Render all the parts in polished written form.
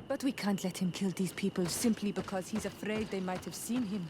But we can't let him kill these people simply because he's afraid they might have seen him.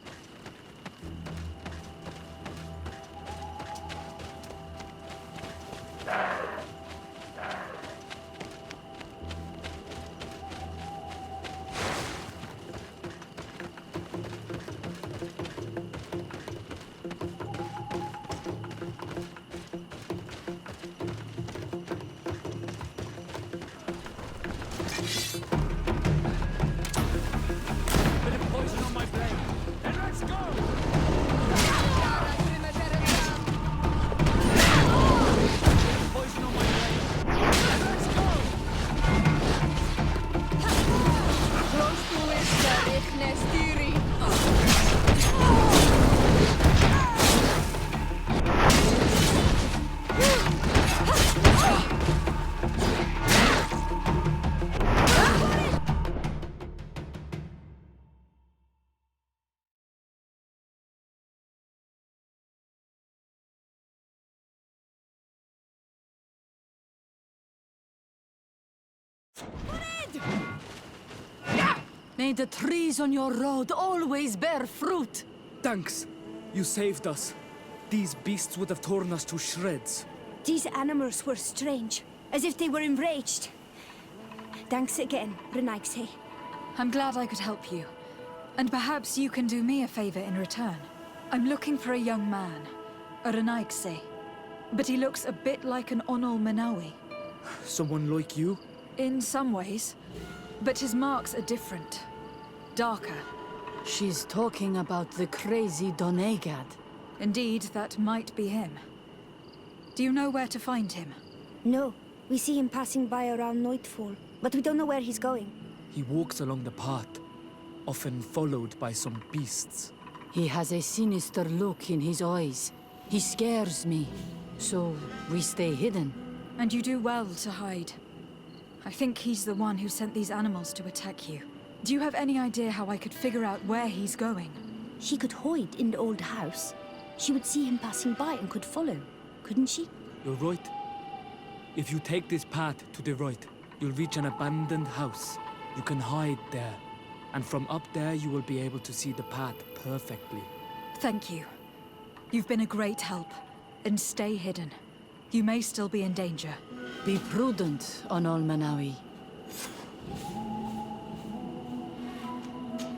May the trees on your road always bear fruit. Thanks. You saved us. These beasts would have torn us to shreds. These animals were strange, as if they were enraged. Thanks again, Renaigse. I'm glad I could help you. And perhaps you can do me a favor in return. I'm looking for a young man, a Renaigse. But he looks a bit like an Onol Manawi. Someone like you? In some ways. But his marks are different. Darker. She's talking about the crazy Donegad. Indeed, that might be him. Do you know where to find him? No, we see him passing by around nightfall, but we don't know where he's going. He walks along the path, often followed by some beasts. He has a sinister look in his eyes. He scares me. So, we stay hidden. And you do well to hide. I think he's the one who sent these animals to attack you. Do you have any idea how I could figure out where he's going? She could hide in the old house. She would see him passing by and could follow, couldn't she? You're right. If you take this path to the right, you'll reach an abandoned house. You can hide there. And from up there, you will be able to see the path perfectly. Thank you. You've been a great help. And stay hidden. You may still be in danger. Be prudent, Onol Manawi.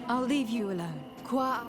I'll leave you alone. Qua...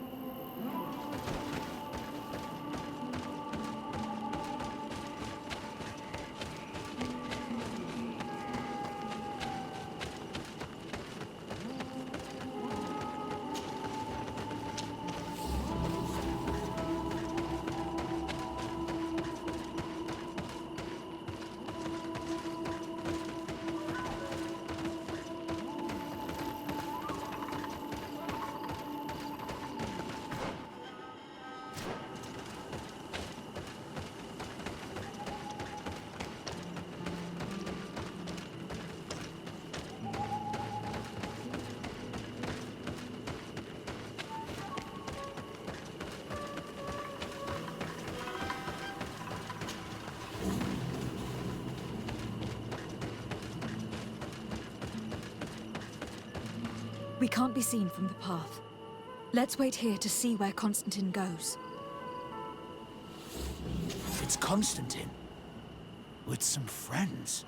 We can't be seen from the path. Let's wait here to see where Constantine goes. It's Constantine. With some friends.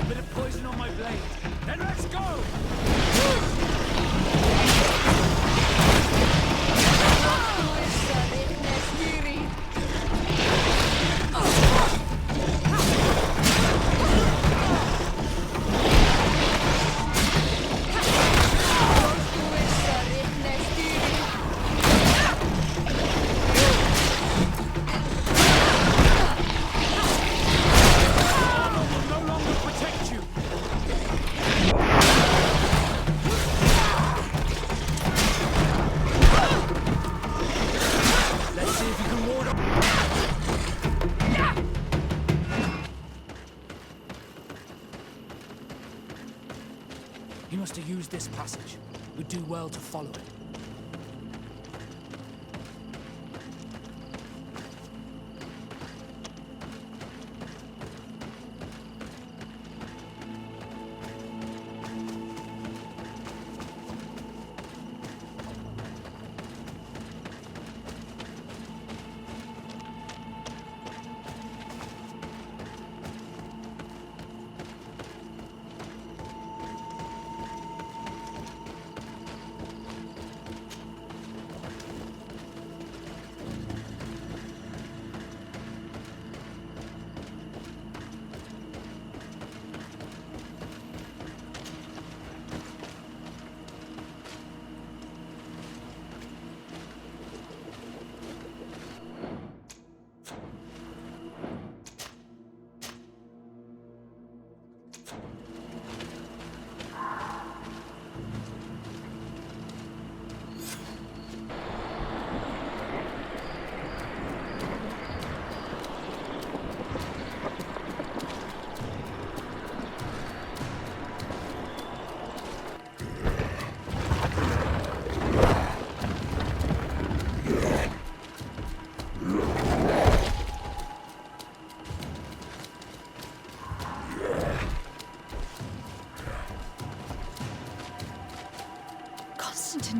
Bit of poison on my blade. Then let's go! to use this passage. We'd do well to follow it.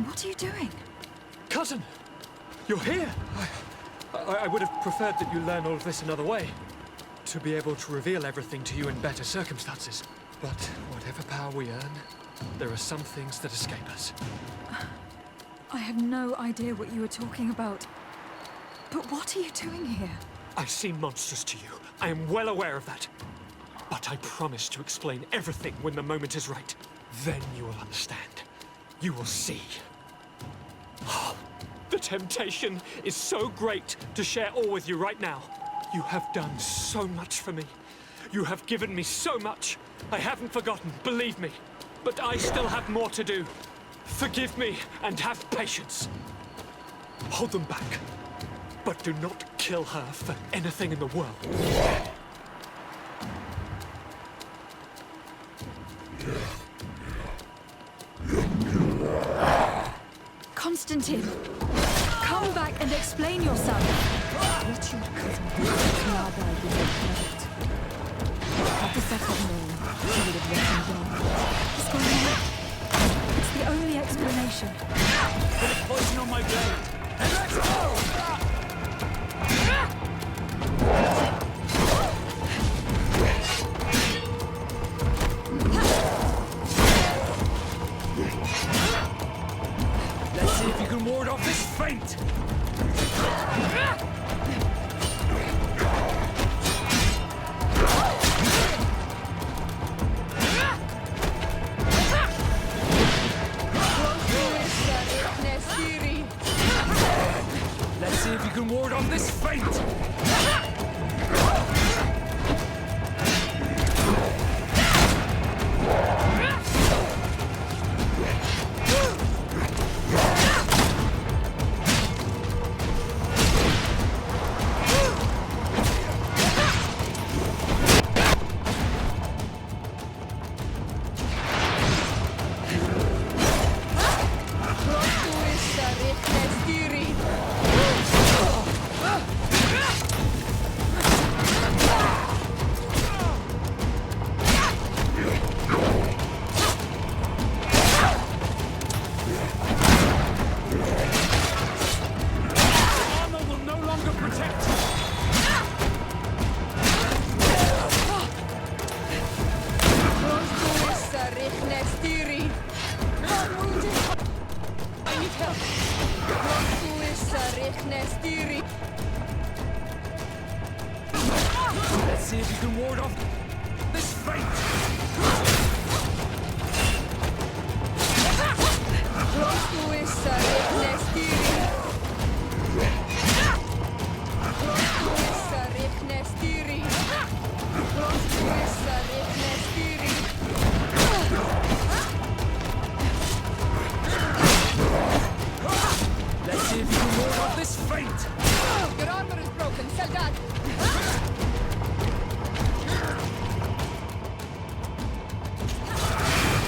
What are you doing? Cousin! You're here! I would have preferred that you learn all of this another way. To be able to reveal everything to you in better circumstances. But whatever power we earn, there are some things that escape us. I have no idea what you were talking about. But what are you doing here? I seem monstrous to you. I am well aware of that. But I promise to explain everything when the moment is right. Then you will understand. You will see. The temptation is so great to share all with you right now. You have done so much for me. You have given me so much. I haven't forgotten, believe me. But I still have more to do. Forgive me and have patience. Hold them back. But do not kill her for anything in the world. Constantine, come back and explain yourself. What your cousin did to Clara you don't know it. Had the second known, she would have let him go. What's going on? It's the only explanation. Put poison on my blade, and let's go! Let's see if you can ward off this feint! Let's see if you can ward off this feint! Let's see if you can ward off this feint! Let's see if you can ward off this feint! Your armor is broken, Soldat!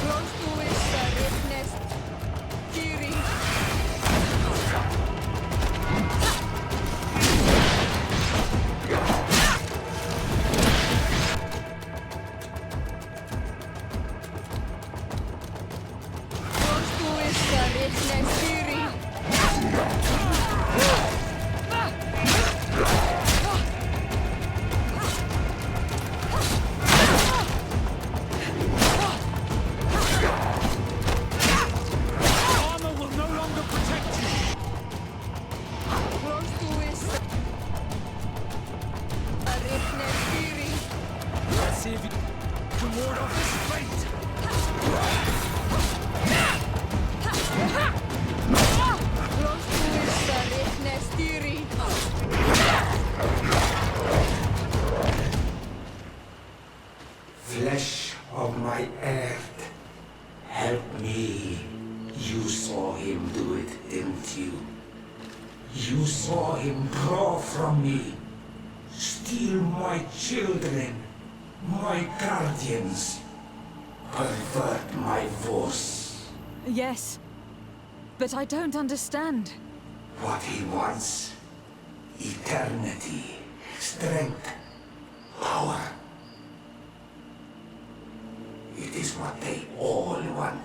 Close to his See if you can ward off this fate. Flesh of my earth, help me. You saw him do it, didn't you? You saw him draw from me, steal my children, my guardians, pervert my voice. Yes, but I don't understand. What he wants, eternity, strength, power. It is what they all want.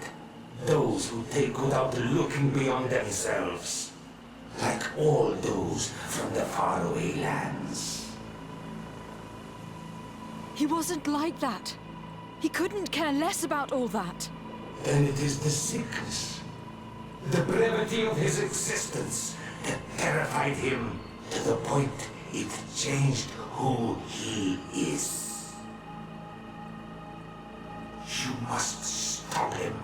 Those who take without looking beyond themselves. Like all those from the faraway lands. He wasn't like that. He couldn't care less about all that. Then it is the sickness, the brevity of his existence that terrified him to the point it changed who he is. You must stop him.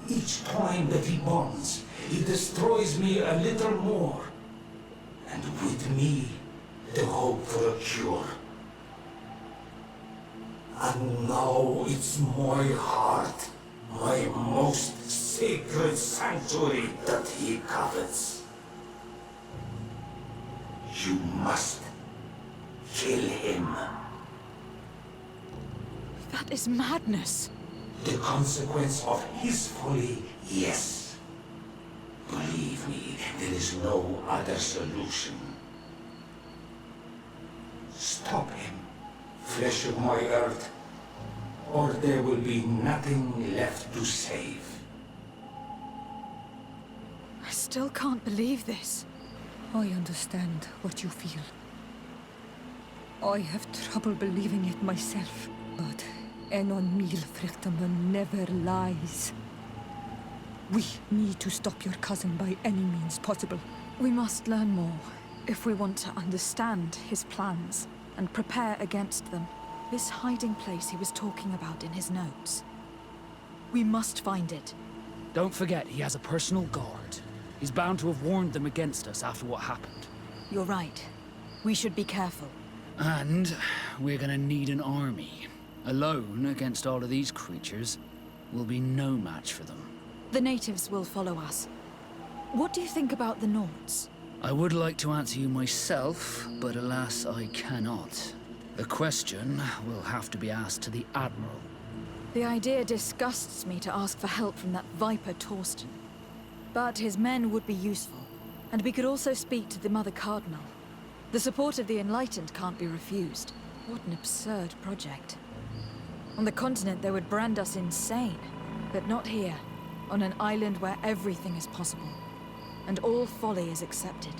Each time that he bonds, he destroys me a little more. And with me, the hope for a cure. And now it's my heart, my most sacred sanctuary that he covets. You must kill him. That is madness. The consequence of his folly, yes. Believe me, there is no other solution. Stop him, flesh of my earth, or there will be nothing left to save. I still can't believe this. I understand what you feel. I have trouble believing it myself, but Enon Milfrichtenman never lies. We need to stop your cousin by any means possible. We must learn more if we want to understand his plans and prepare against them. This hiding place he was talking about in his notes. We must find it. Don't forget, he has a personal guard. He's bound to have warned them against us after what happened. You're right. We should be careful. And we're gonna need an army. Alone against all of these creatures will be no match for them. The natives will follow us. What do you think about the Nords? I would like to answer you myself, but alas, I cannot. The question will have to be asked to the Admiral. The idea disgusts me to ask for help from that Viper Torsten. But his men would be useful, and we could also speak to the Mother Cardinal. The support of the Enlightened can't be refused. What an absurd project. On the continent, they would brand us insane. But not here, on an island where everything is possible. And all folly is accepted.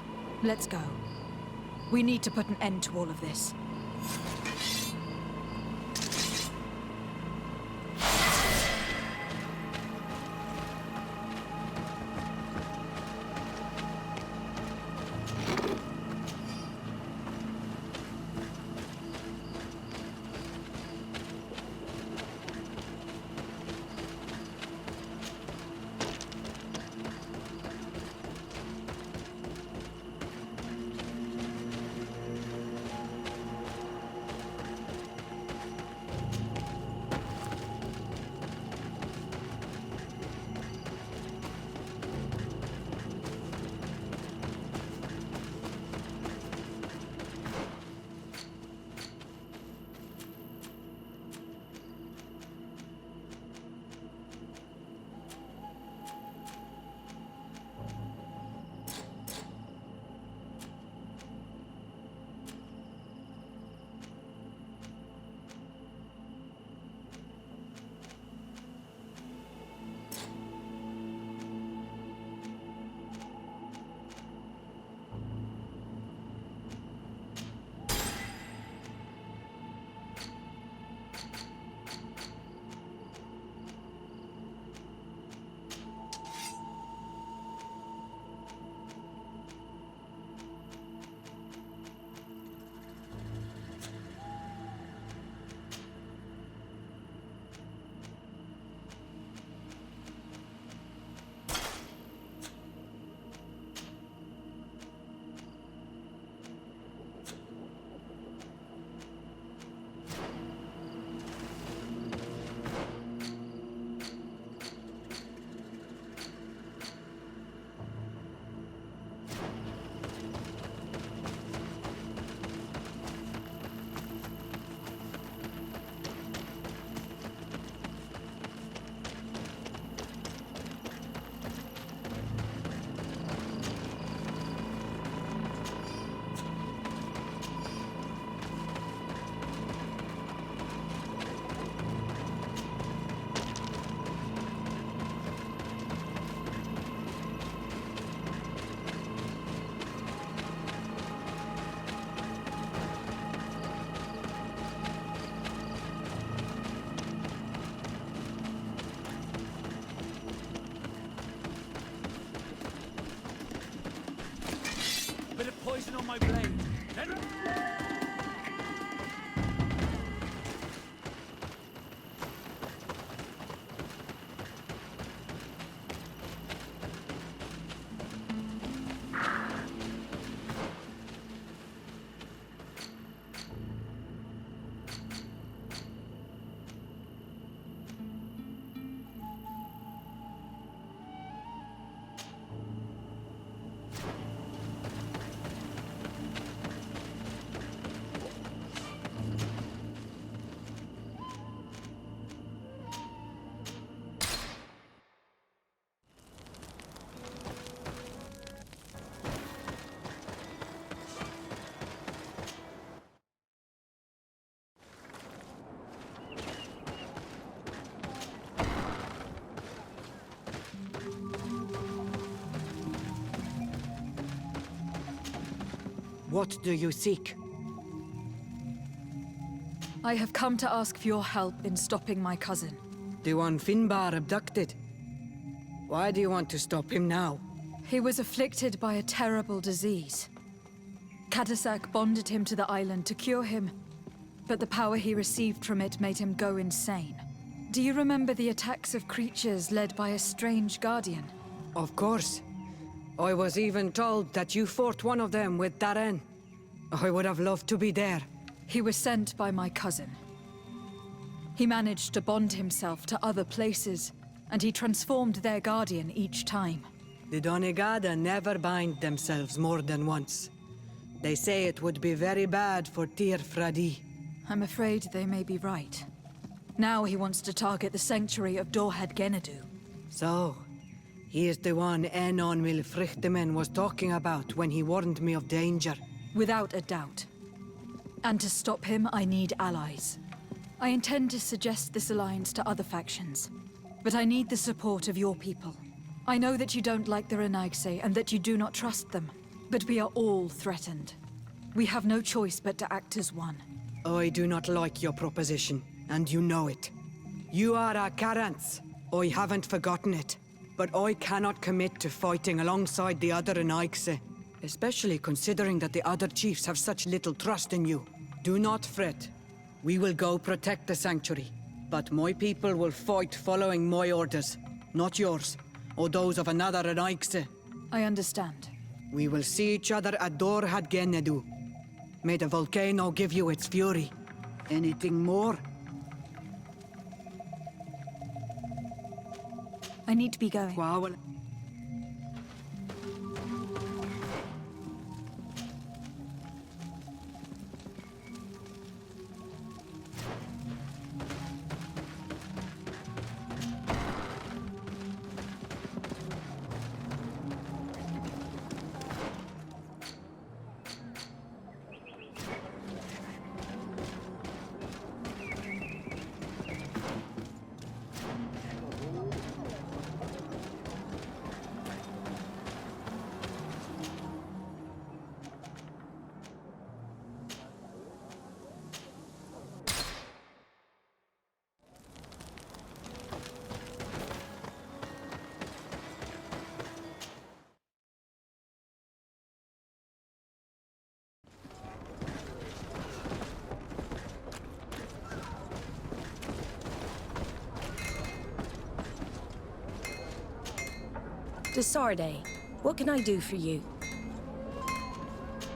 Let's go. We need to put an end to all of this. Bit of poison on my blade. What do you seek? I have come to ask for your help in stopping my cousin. The one Finbar abducted? Why do you want to stop him now? He was afflicted by a terrible disease. Katasak bonded him to the island to cure him, but the power he received from it made him go insane. Do you remember the attacks of creatures led by a strange guardian? Of course. I was even told that you fought one of them with Darren. I would have loved to be there. He was sent by my cousin. He managed to bond himself to other places, and he transformed their guardian each time. The Donegada never bind themselves more than once. They say it would be very bad for Tir Fradi. I'm afraid they may be right. Now he wants to target the sanctuary of Dorhad Genadu. So, he is the one Enon Milfrichtemen was talking about when he warned me of danger. Without a doubt. And to stop him, I need allies. I intend to suggest this alliance to other factions, but I need the support of your people. I know that you don't like the Renaigse and that you do not trust them, but we are all threatened. We have no choice but to act as one. I do not like your proposition, and you know it. You are our Karants. I haven't forgotten it. But I cannot commit to fighting alongside the other Renaigse, especially considering that the other chiefs have such little trust in you. Do not fret. We will go protect the sanctuary, but my people will fight following my orders, not yours, or those of another Renaigse. I understand. We will see each other at Dorhad Genadu. May the volcano give you its fury. Anything more? I need to be going. Wow. Desarde, what can I do for you?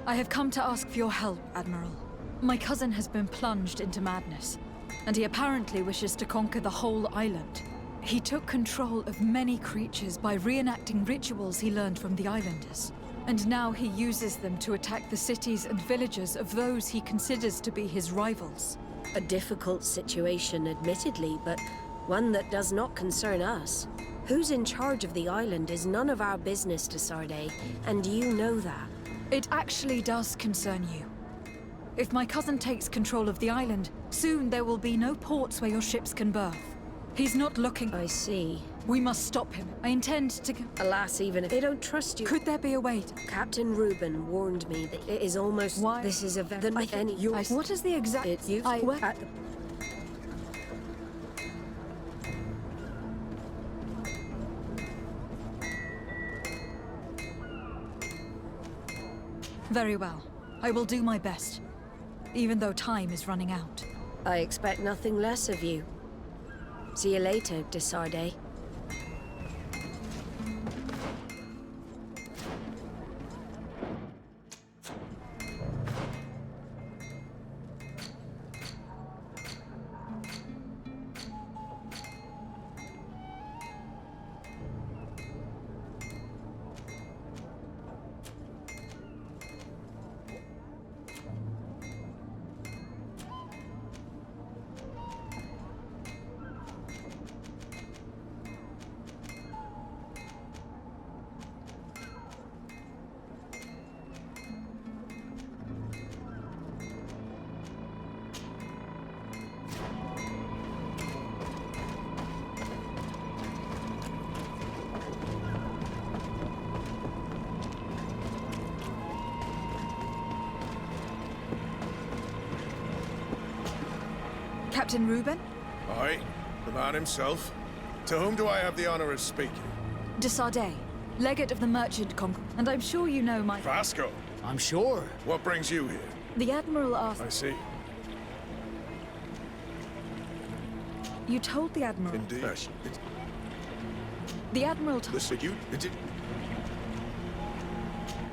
I have come to ask for your help, Admiral. My cousin has been plunged into madness, and he apparently wishes to conquer the whole island. He took control of many creatures by reenacting rituals he learned from the islanders. And now he uses them to attack the cities and villages of those he considers to be his rivals. A difficult situation, admittedly, but one that does not concern us. Who's in charge of the island is none of our business, Desarde, and you know that. It actually does concern you. If my cousin takes control of the island, soon there will be no ports where your ships can berth. He's not looking... I see. We must stop him. I intend to... Alas, even if they don't trust you... Could there be a way to... Captain Reuben warned me that it is almost... Why? This is a very... What is the exact... It's you... What? Very well. I will do my best, even though time is running out. I expect nothing less of you. See you later, de Sardet. Captain Reuben? Aye, the man himself. To whom do I have the honor of speaking? De Sardet, legate of the Merchant and I'm sure you know my... Vasco. I'm sure. What brings you here? The Admiral asked... I see. You told the Admiral... Indeed. The Admiral told... Listen, you...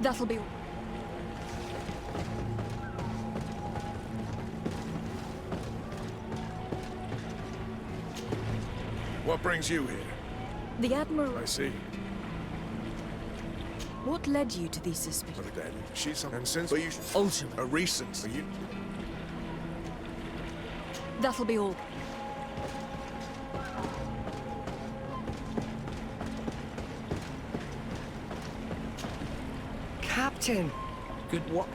That'll be... What brings you here? The Admiral... I see. What led you to these suspicions? But then, she's... And since... But you... Ultimate. A recent... You... That'll be all. Captain! Good. What?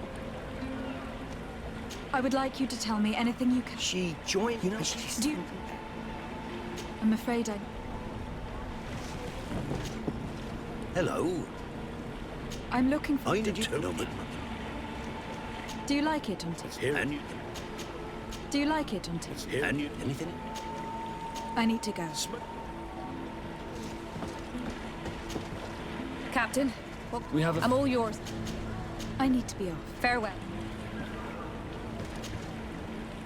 I would like you to tell me anything you can... She joined... You know, she's... Do you... I'm afraid I... Hello. I'm looking for... I did you know that... Do you like it, Auntie? Here and you... Do you like it, Auntie? Here and you... Anything? I need to go. Captain, We have a... I'm all yours. I need to be off. Farewell.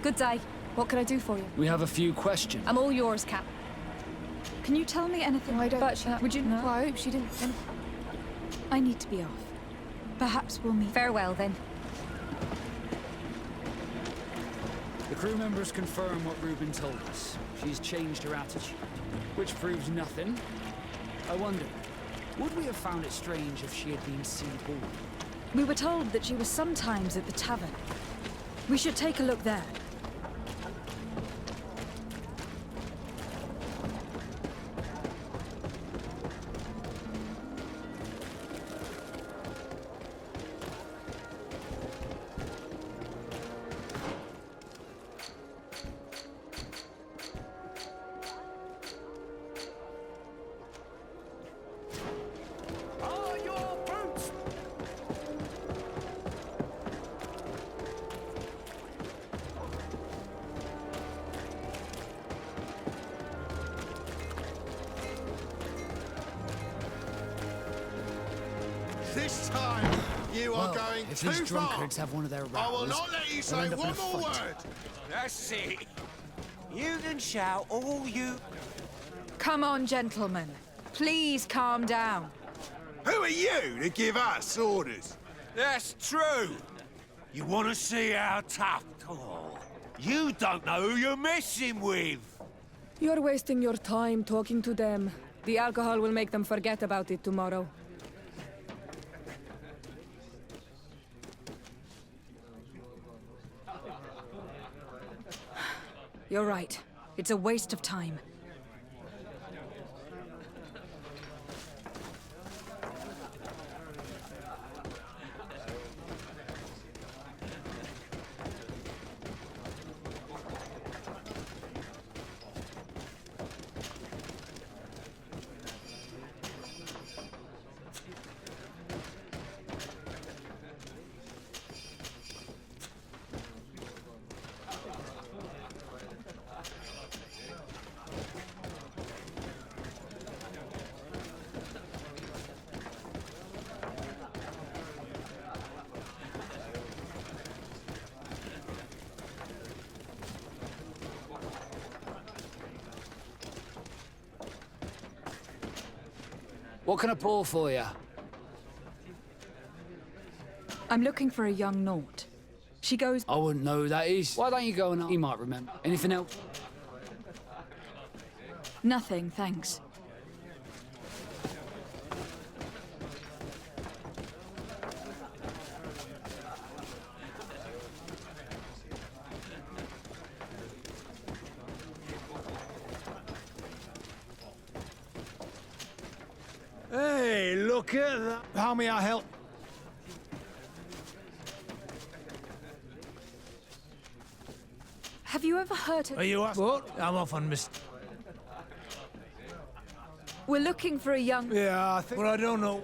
Good day. What can I do for you? We have a few questions. I'm all yours, Cap. Can you tell me anything? I don't... But would you... no. Well, I hope she didn't... I need to be off. Perhaps we'll meet... Farewell, then. The crew members confirm what Reuben told us. She's changed her attitude, which proves nothing. I wonder, would we have found it strange if she had been seaborne? We were told that she was sometimes at the tavern. We should take a look there. This time, you are Well, going if too these far. drunkards have one of their I will rows, not let you we'll say end up in one a more fight. word. That's it. You can shout all you... Come on, gentlemen. Please calm down. Who are you to give us orders? That's true. You want to see how tough... Oh, you don't know who you're messing with. You're wasting your time talking to them. The alcohol will make them forget about it tomorrow. You're right. It's a waste of time. What can I pour for you? I'm looking for a young Naut. She goes... I wouldn't know who that is. Why don't you go and... He might remember. Anything else? Nothing, thanks. Hey, look at that. How may I help? Have you ever heard of... Are you what? I'm off on Miss... We're looking for a young... Yeah, I think... Well, I don't know.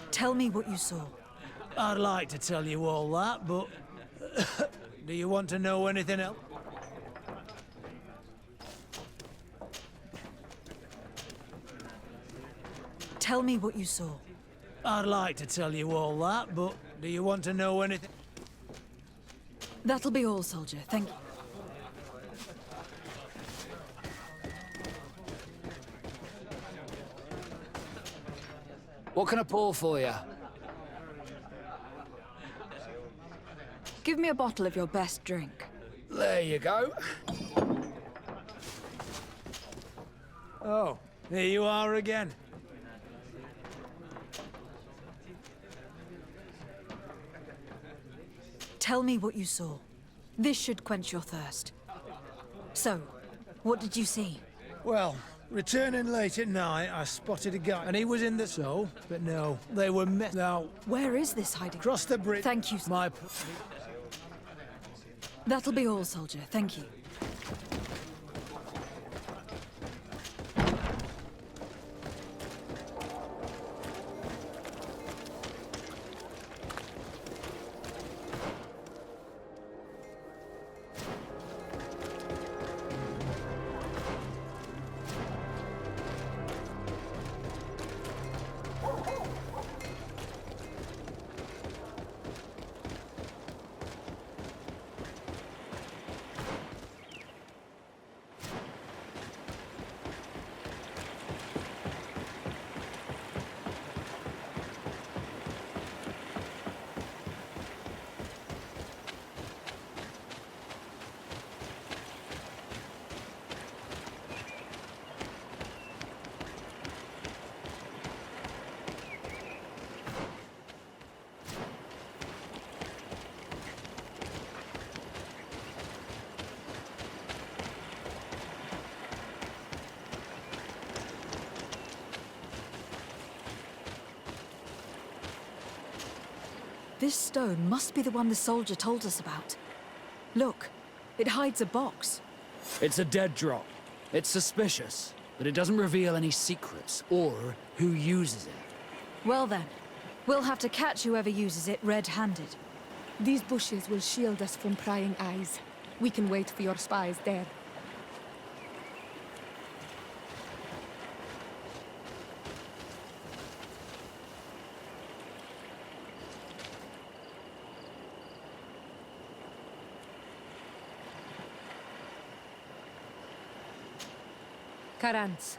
Tell me what you saw. I'd like to tell you all that, but... do you want to know anything else? Tell me what you saw. I'd like to tell you all that, but do you want to know anything? That'll be all, soldier. Thank you. What can I pour for you? Give me a bottle of your best drink. There you go. Oh, here you are again. Tell me what you saw. This should quench your thirst. So, what did you see? Well, returning late at night, I spotted a guy, and he was in the... So, but no, they were met... Now... Where is this hiding? Across the bridge... Thank you, sir. My... That'll be all, soldier. Thank you. This stone must be the one the soldier told us about. Look, it hides a box. It's a dead drop. It's suspicious, but it doesn't reveal any secrets or who uses it. Well then, we'll have to catch whoever uses it red-handed. These bushes will shield us from prying eyes. We can wait for your spies there. Karantz,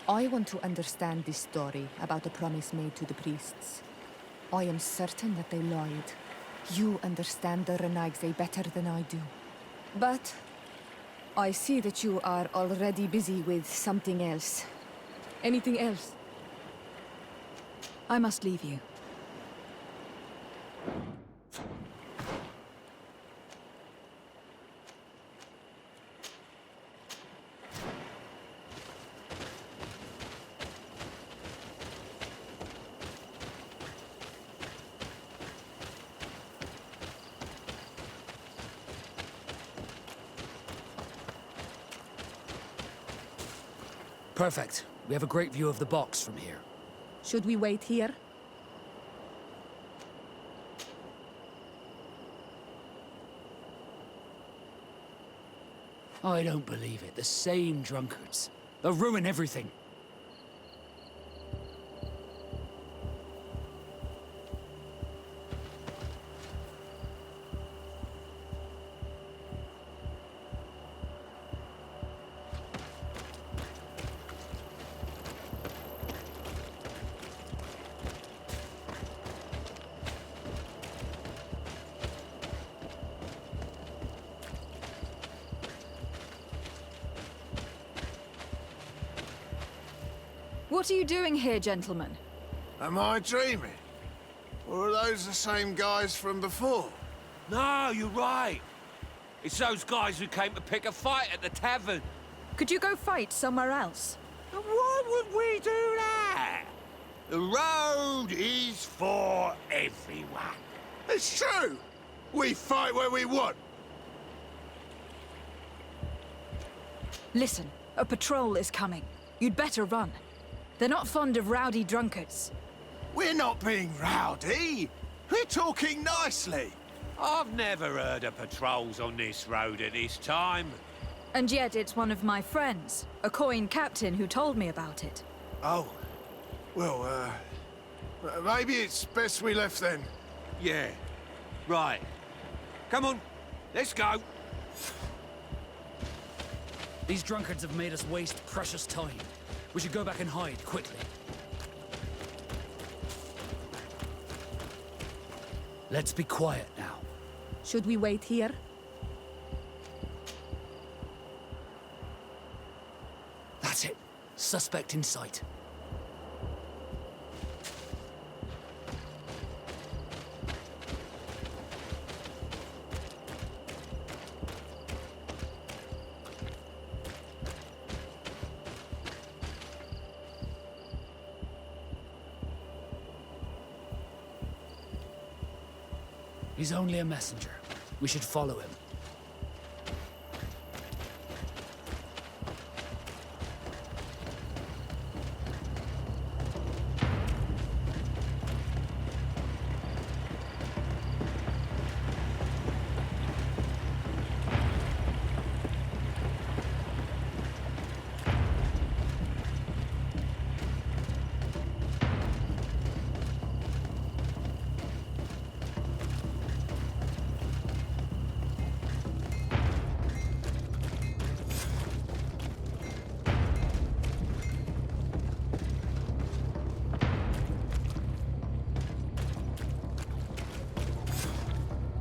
I want to understand this story about the promise made to the priests. I am certain that they lied. You understand the Renaigse better than I do. But I see that you are already busy with something else. Anything else? I must leave you. Perfect. We have a great view of the box from here. Should we wait here? I don't believe it. The same drunkards. They'll ruin everything. What are you doing here, gentlemen? Am I dreaming? Or are those the same guys from before? No, you're right. It's those guys who came to pick a fight at the tavern. Could you go fight somewhere else? Why would we do that? The road is for everyone. It's true! We fight where we want. Listen, a patrol is coming. You'd better run. They're not fond of rowdy drunkards. We're not being rowdy. We're talking nicely. I've never heard of patrols on this road at this time. And yet it's one of my friends, a coin captain, who told me about it. Oh. Well, maybe it's best we left then. Yeah. Right. Come on, let's go. These drunkards have made us waste precious time. We should go back and hide, quickly. Let's be quiet now. Should we wait here? That's it. Suspect in sight. He's only a messenger. We should follow him.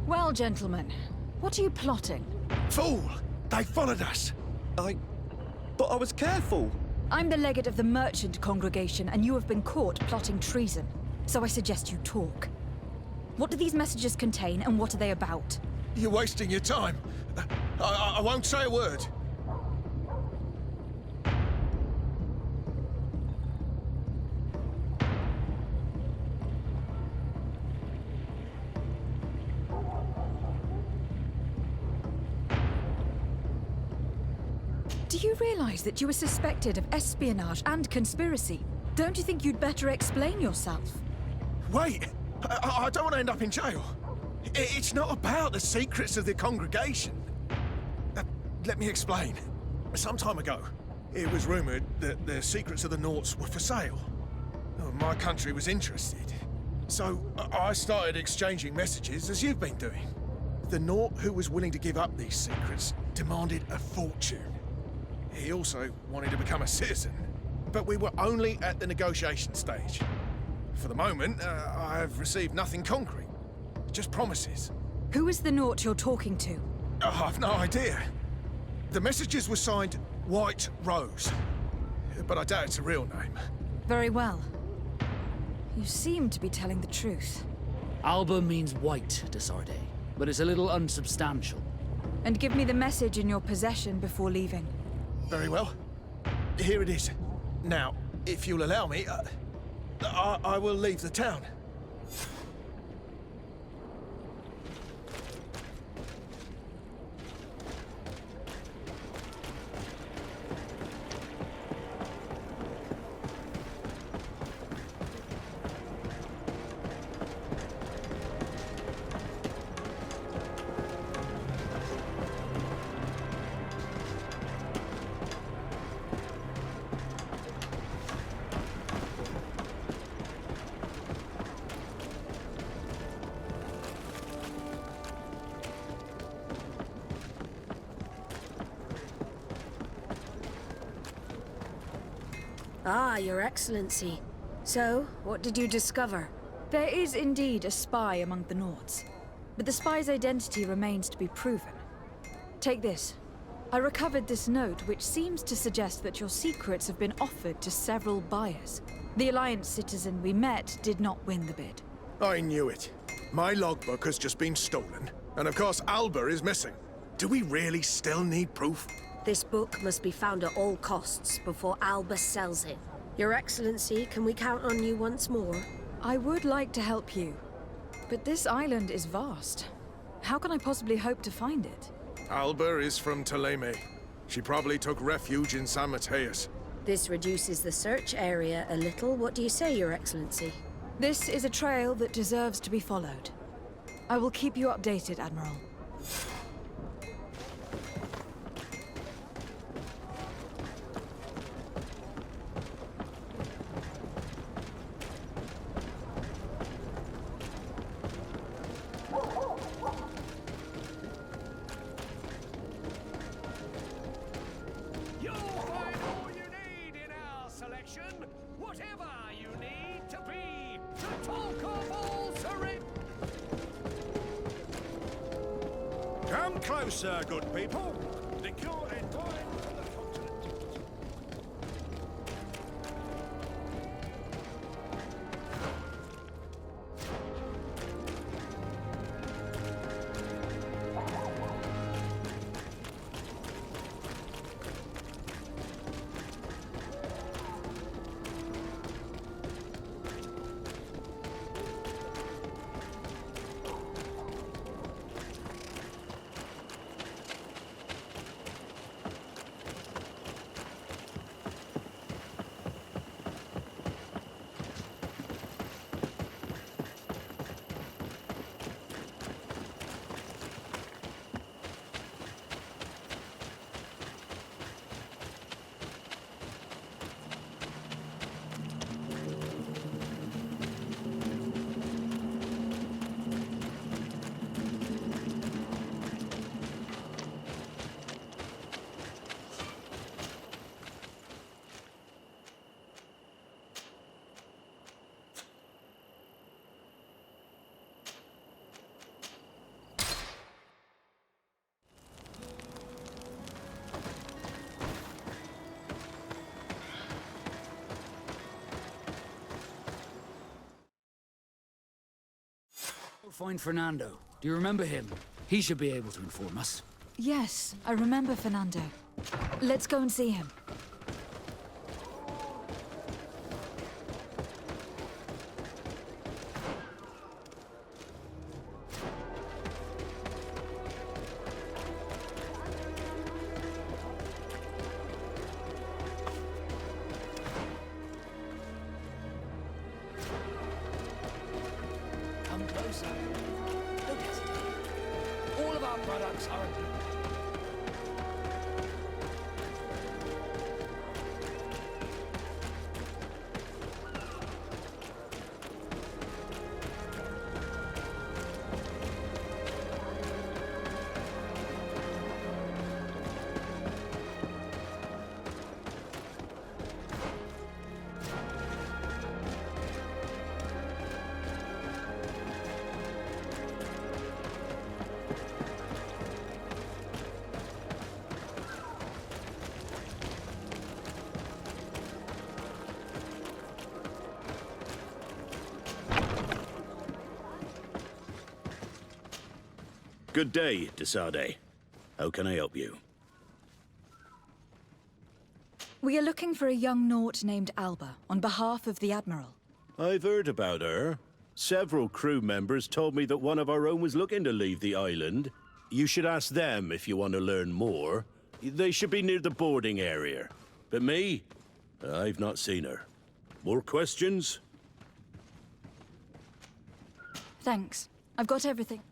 Well, gentlemen, what are you plotting? Fool! They followed us! But I was careful! I'm the legate of the merchant congregation, and you have been caught plotting treason. So I suggest you talk. What do these messages contain, and what are they about? You're wasting your time. I won't say a word. Do you realize that you were suspected of espionage and conspiracy? Don't you think you'd better explain yourself? Wait! I don't want to end up in jail. It's not about the secrets of the congregation. Let me explain. Some time ago, it was rumoured that the secrets of the Nauts were for sale. My country was interested. So I started exchanging messages as you've been doing. The Naut who was willing to give up these secrets demanded a fortune. He also wanted to become a citizen, but we were only at the negotiation stage. For the moment, I've received nothing concrete, just promises. Who is the Naut you're talking to? I've no idea. The messages were signed White Rose, but I doubt it's a real name. Very well. You seem to be telling the truth. Alba means white, Desarde, but it's a little unsubstantial. And give me the message in your possession before leaving. Very well. Here it is. Now, if you'll allow me, I will leave the town. Ah, Your Excellency. So, what did you discover? There is indeed a spy among the Nauts, but the spy's identity remains to be proven. Take this. I recovered this note, which seems to suggest that your secrets have been offered to several buyers. The Alliance citizen we met did not win the bid. I knew it. My logbook has just been stolen, and of course Alba is missing. Do we really still need proof? This book must be found at all costs before Alba sells it. Your Excellency, can we count on you once more? I would like to help you, but this island is vast. How can I possibly hope to find it? Alba is from Teleme. She probably took refuge in San Mateus. This reduces the search area a little. What do you say, Your Excellency? This is a trail that deserves to be followed. I will keep you updated, Admiral. Whatever you need to be, the talk of all Serene. Come closer, good people. Liqueur and wine from the continent. Find Fernando. Do you remember him? He should be able to inform us. Yes, I remember Fernando. Let's go and see him. Come closer. Don't hesitate. All of our products are Good day, Desade. How can I help you? We are looking for a young Naut named Alba, on behalf of the Admiral. I've heard about her. Several crew members told me that one of our own was looking to leave the island. You should ask them if you want to learn more. They should be near the boarding area. But me? I've not seen her. More questions? Thanks. I've got everything.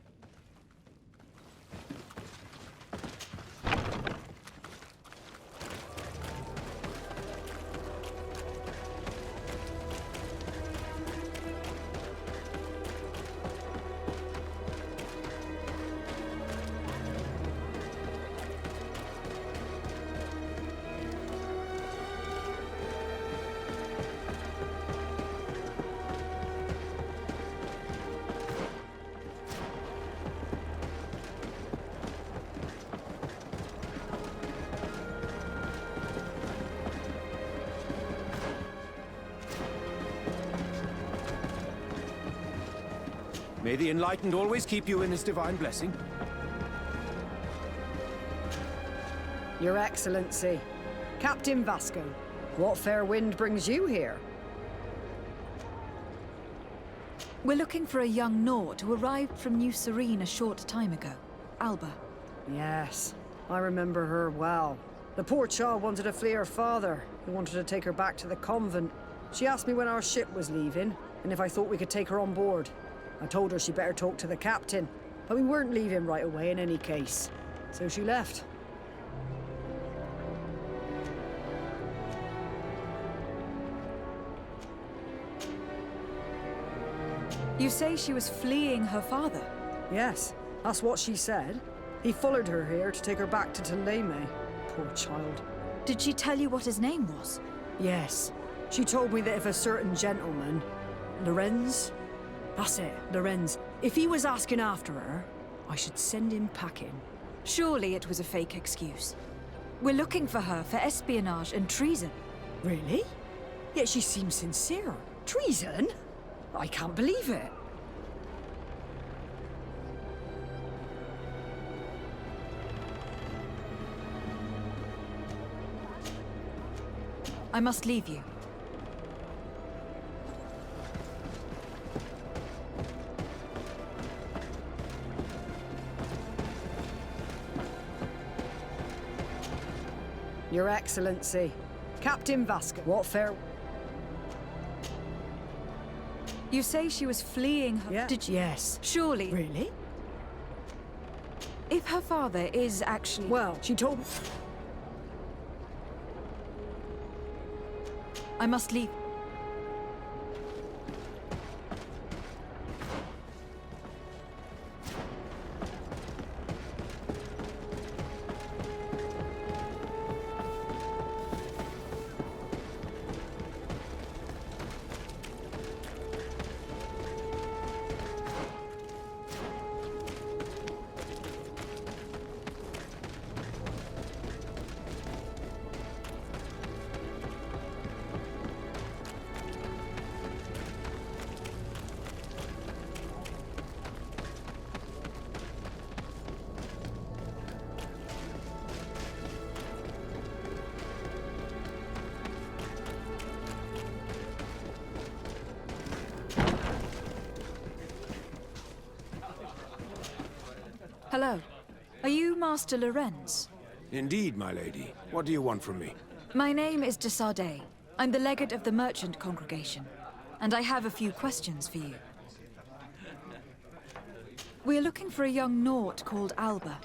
May the Enlightened always keep you in his divine blessing. Your Excellency, Captain Vasco, what fair wind brings you here? We're looking for a young Nord who arrived from New Serene a short time ago. Alba. Yes, I remember her well. The poor child wanted to flee her father, who wanted to take her back to the convent. She asked me when our ship was leaving, and if I thought we could take her on board. I told her she'd better talk to the captain, but we weren't leaving right away in any case. So she left. You say she was fleeing her father? Yes, that's what she said. He followed her here to take her back to Teleme. Poor child. Did she tell you what his name was? Yes. She told me that if a certain gentleman, Lorenz? That's it, Lorenz. If he was asking after her, I should send him packing. Surely it was a fake excuse. We're looking for her for espionage and treason. Really? Yet she seems sincere. Treason? I can't believe it. I must leave you. Your Excellency, Captain Vasco, what fair... You say she was fleeing her... Yeah. Did you? Yes. Surely... Really? If her father is actually... Well, she told me... I must leave. Hello. Are you Master Lorenz? Indeed, my lady. What do you want from me? My name is de Sardet. I'm the legate of the merchant congregation, and I have a few questions for you. We're looking for a young Nort called Alba.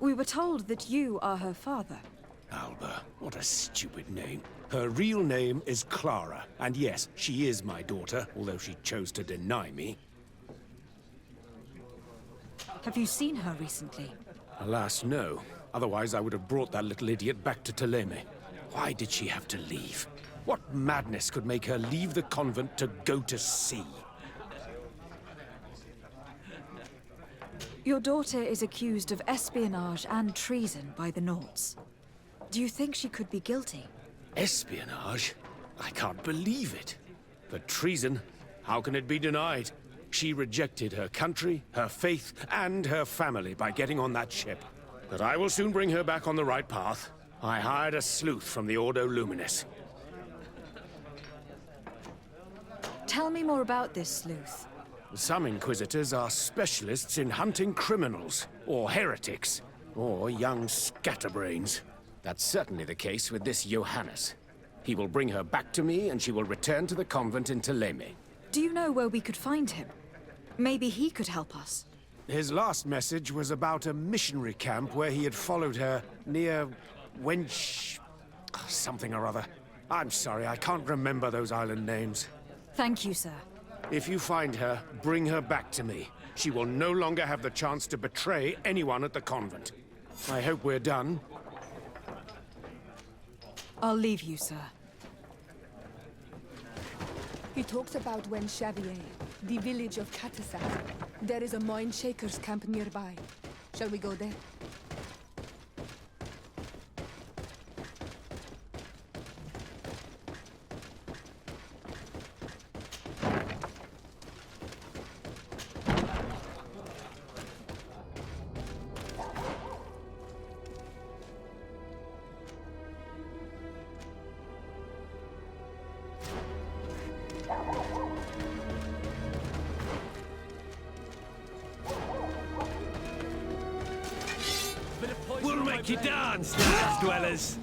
We were told that you are her father. Alba, what a stupid name. Her real name is Clara, and yes, she is my daughter, although she chose to deny me. Have you seen her recently? Alas, no. Otherwise, I would have brought that little idiot back to Teleme. Why did she have to leave? What madness could make her leave the convent to go to sea? Your daughter is accused of espionage and treason by the Norts. Do you think she could be guilty? Espionage? I can't believe it. But treason? How can it be denied? She rejected her country, her faith, and her family by getting on that ship. But I will soon bring her back on the right path. I hired a sleuth from the Ordo Luminis. Tell me more about this sleuth. Some Inquisitors are specialists in hunting criminals, or heretics, or young scatterbrains. That's certainly the case with this Johannes. He will bring her back to me, and she will return to the convent in Teleme. Do you know where we could find him? Maybe he could help us. His last message was about a missionary camp where he had followed her near Wench... something or other. I'm sorry, I can't remember those island names. Thank you, sir. If you find her, bring her back to me. She will no longer have the chance to betray anyone at the convent. I hope we're done. I'll leave you, sir. He talks about Wen Xavier, the village of Katasak. There is a mine shaker's camp nearby. Shall we go there? like you dance, Earth dwellers.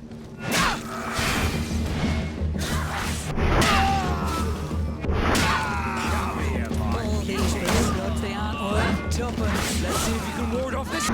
All these bloods, they aren't worth tuppence. Let's see if you can ward off this.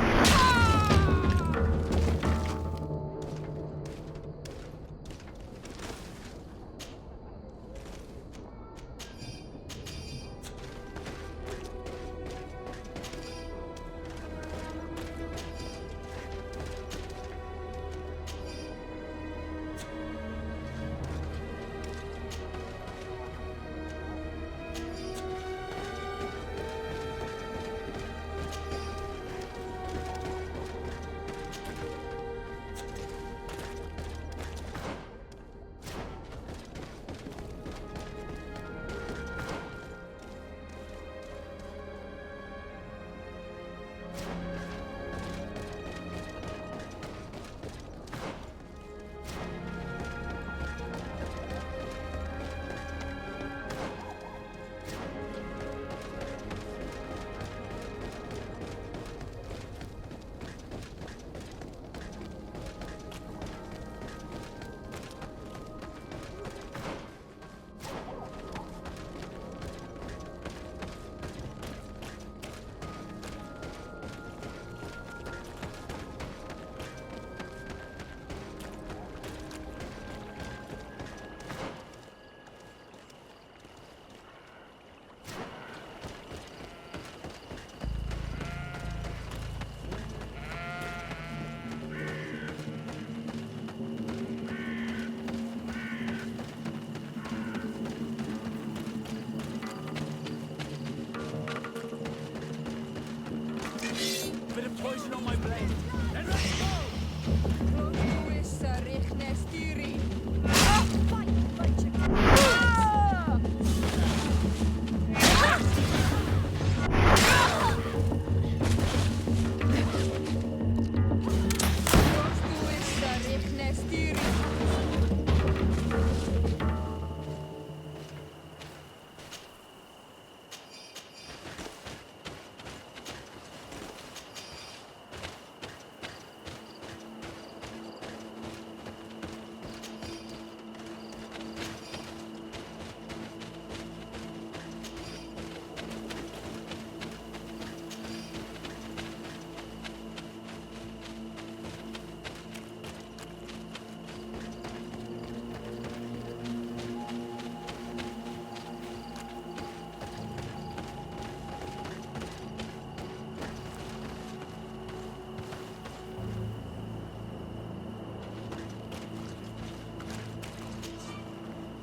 Poison on my blade. And let's go!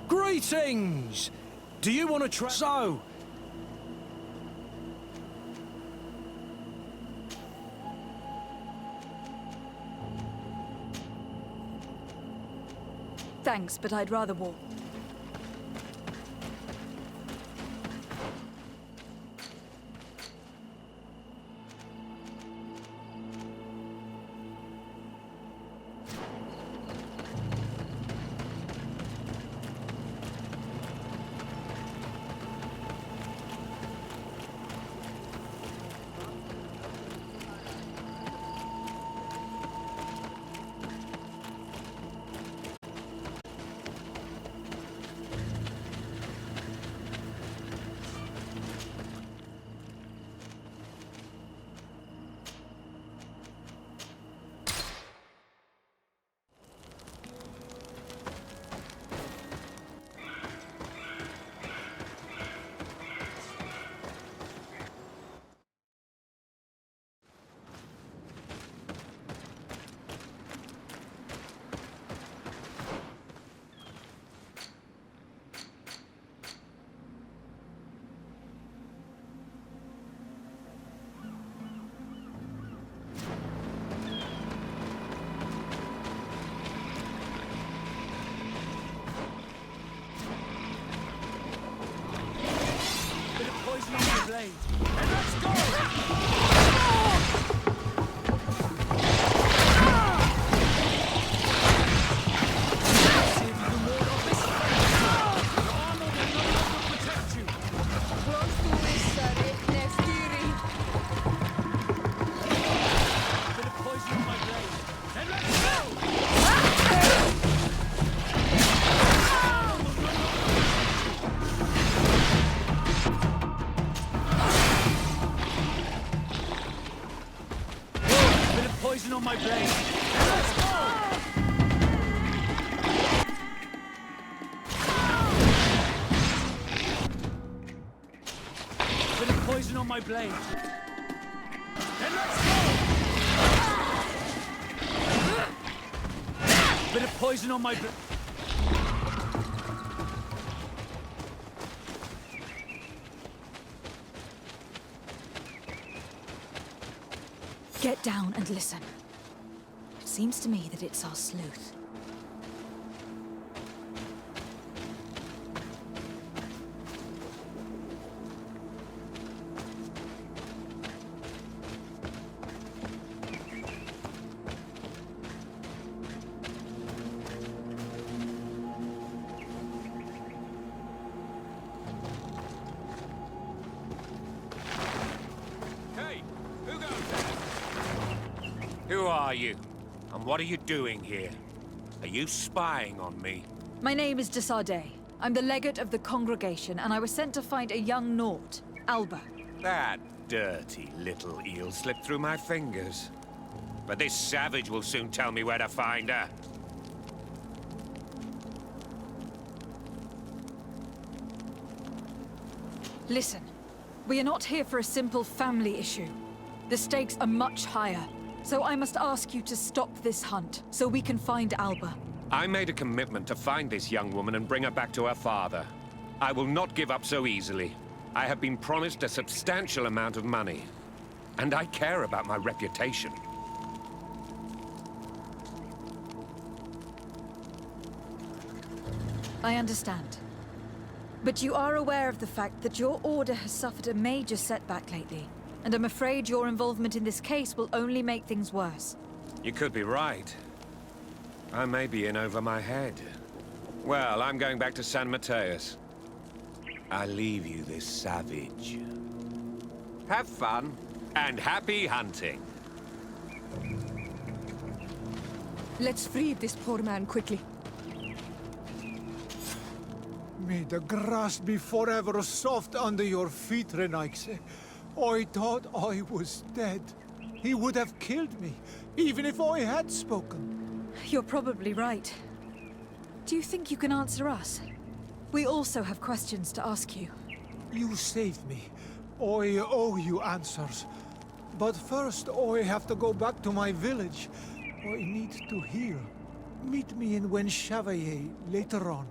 Greetings! Do you want to try? So, Thanks, but I'd rather walk. blade. And let's go! poison on my blade. Let's go! Bit of poison on my blade. Then let's go! Bit of poison on my blade. Get down and listen. It seems to me that it's our sleuth. Who are you? And what are you doing here? Are you spying on me? My name is de Sardet. I'm the legate of the congregation, and I was sent to find a young Naut, Alba. That dirty little eel slipped through my fingers. But this savage will soon tell me where to find her. Listen, we are not here for a simple family issue. The stakes are much higher. So I must ask you to stop this hunt, so we can find Alba. I made a commitment to find this young woman and bring her back to her father. I will not give up so easily. I have been promised a substantial amount of money. And I care about my reputation. I understand. But you are aware of the fact that your order has suffered a major setback lately. And I'm afraid your involvement in this case will only make things worse. You could be right. I may be in over my head. Well, I'm going back to San Mateus. I leave you this savage. Have fun, and happy hunting. Let's free this poor man quickly. May the grass be forever soft under your feet, Renaigse. I thought I was dead. He would have killed me, even if I had spoken. You're probably right. Do you think you can answer us? We also have questions to ask you. You saved me. I owe you answers. But first, I have to go back to my village. I need to hear. Meet me in Wen Chevalier later on.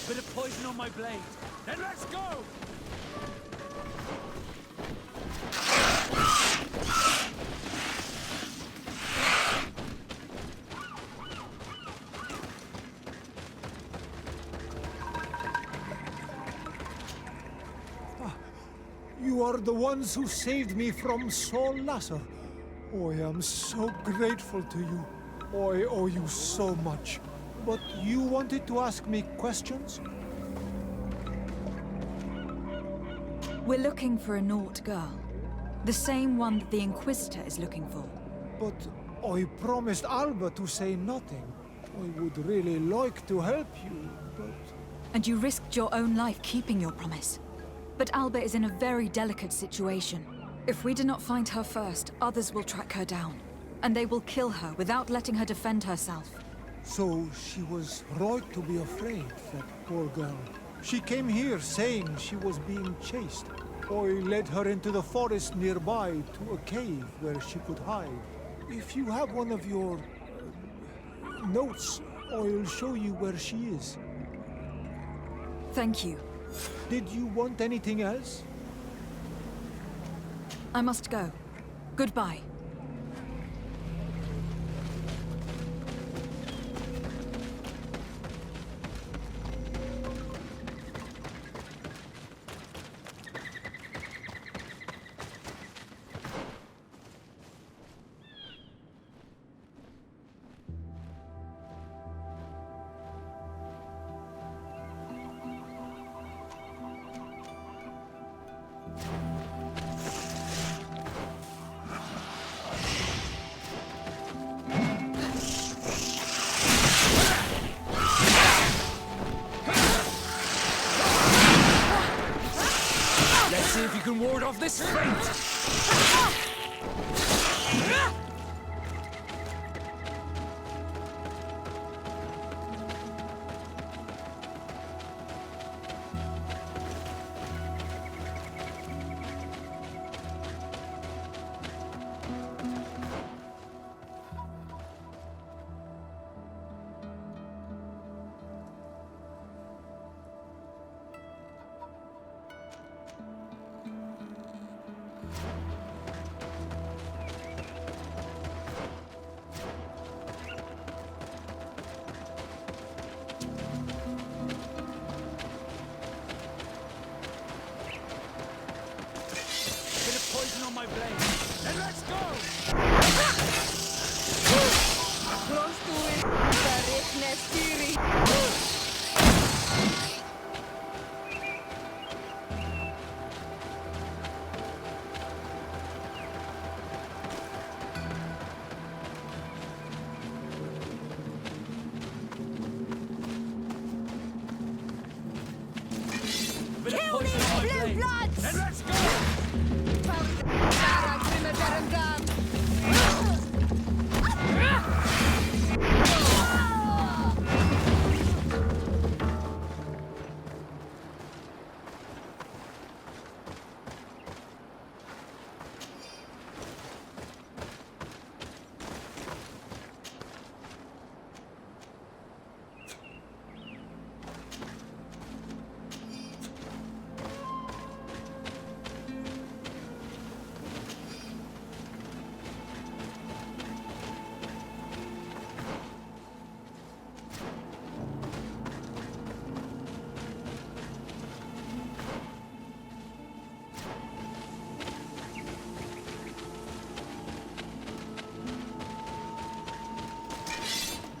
Bit of poison on my blade. Then let's go! You are the ones who saved me from Saul Lasser. I am so grateful to you. I owe you so much. But you wanted to ask me questions? We're looking for a Naut girl. The same one that the Inquisitor is looking for. But I promised Alba to say nothing. I would really like to help you, but... And you risked your own life keeping your promise. But Alba is in a very delicate situation. If we do not find her first, others will track her down. And they will kill her without letting her defend herself. So she was right to be afraid, that poor girl. She came here saying she was being chased. I led her into the forest nearby to a cave where she could hide. If you have one of your notes, I'll show you where she is. Thank you. Did you want anything else? I must go. Goodbye. See if you can ward off this fate! Poison on my blade. Then let's go! Close to it. Darkness theory. Kill these blue bloods! Then let's go!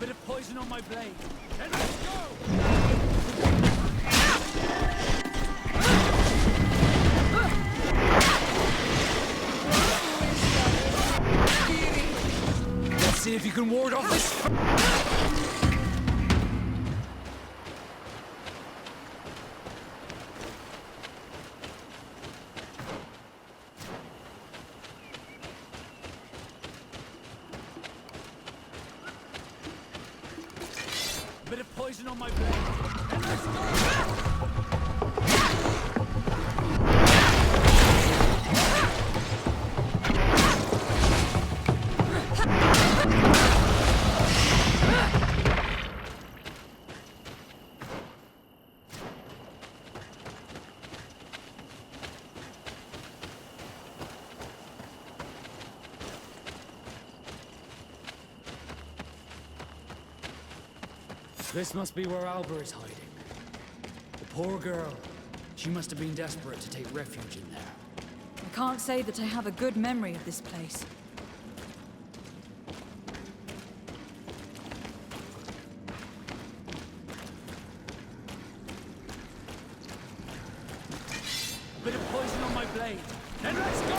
Bit of poison on my blade. Then let's go! Let's see if you can ward off this. Bit of poison on my blade. And let's go! This must be where Alba is hiding. The poor girl. She must have been desperate to take refuge in there. I can't say that I have a good memory of this place. Bit of poison on my blade. Then let's go!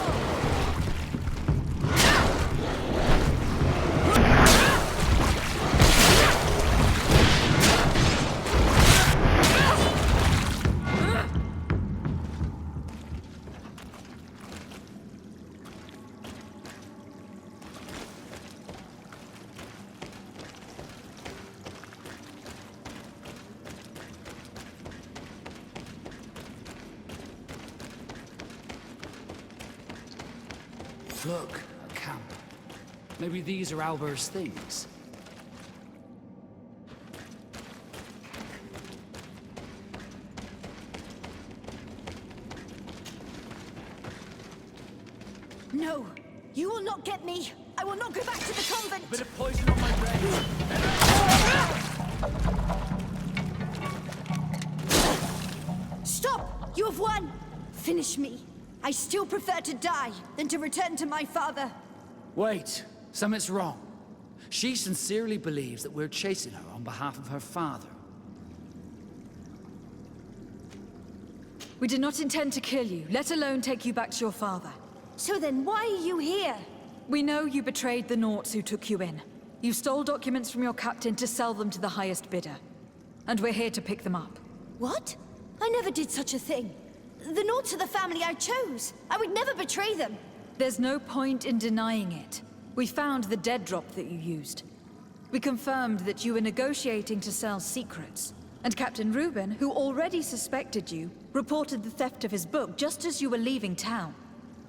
Look, a camp. Maybe these are Alber's things. You will not get me! I will not go back to the convent! A bit of poison on my brain. Stop! You have won! Finish me. I still prefer to die than to return to my father. Wait, something's wrong. She sincerely believes that we're chasing her on behalf of her father. We did not intend to kill you, let alone take you back to your father. So then why are you here? We know you betrayed the Naughts who took you in. You stole documents from your captain to sell them to the highest bidder. And we're here to pick them up. What? I never did such a thing. The Naughts are the family I chose. I would never betray them. There's no point in denying it. We found the dead drop that you used. We confirmed that you were negotiating to sell secrets. And Captain Reuben, who already suspected you, reported the theft of his book just as you were leaving town.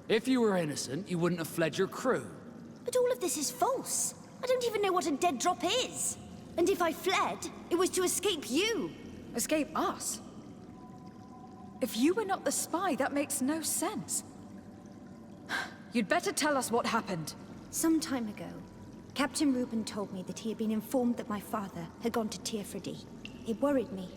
If you were innocent, you wouldn't have fled your crew. But all of this is false. I don't even know what a dead drop is. And if I fled, it was to escape you. Escape us? If you were not the spy, that makes no sense. You'd better tell us what happened. Some time ago, Captain Reuben told me that he had been informed that my father had gone to Tearfredy. It worried me.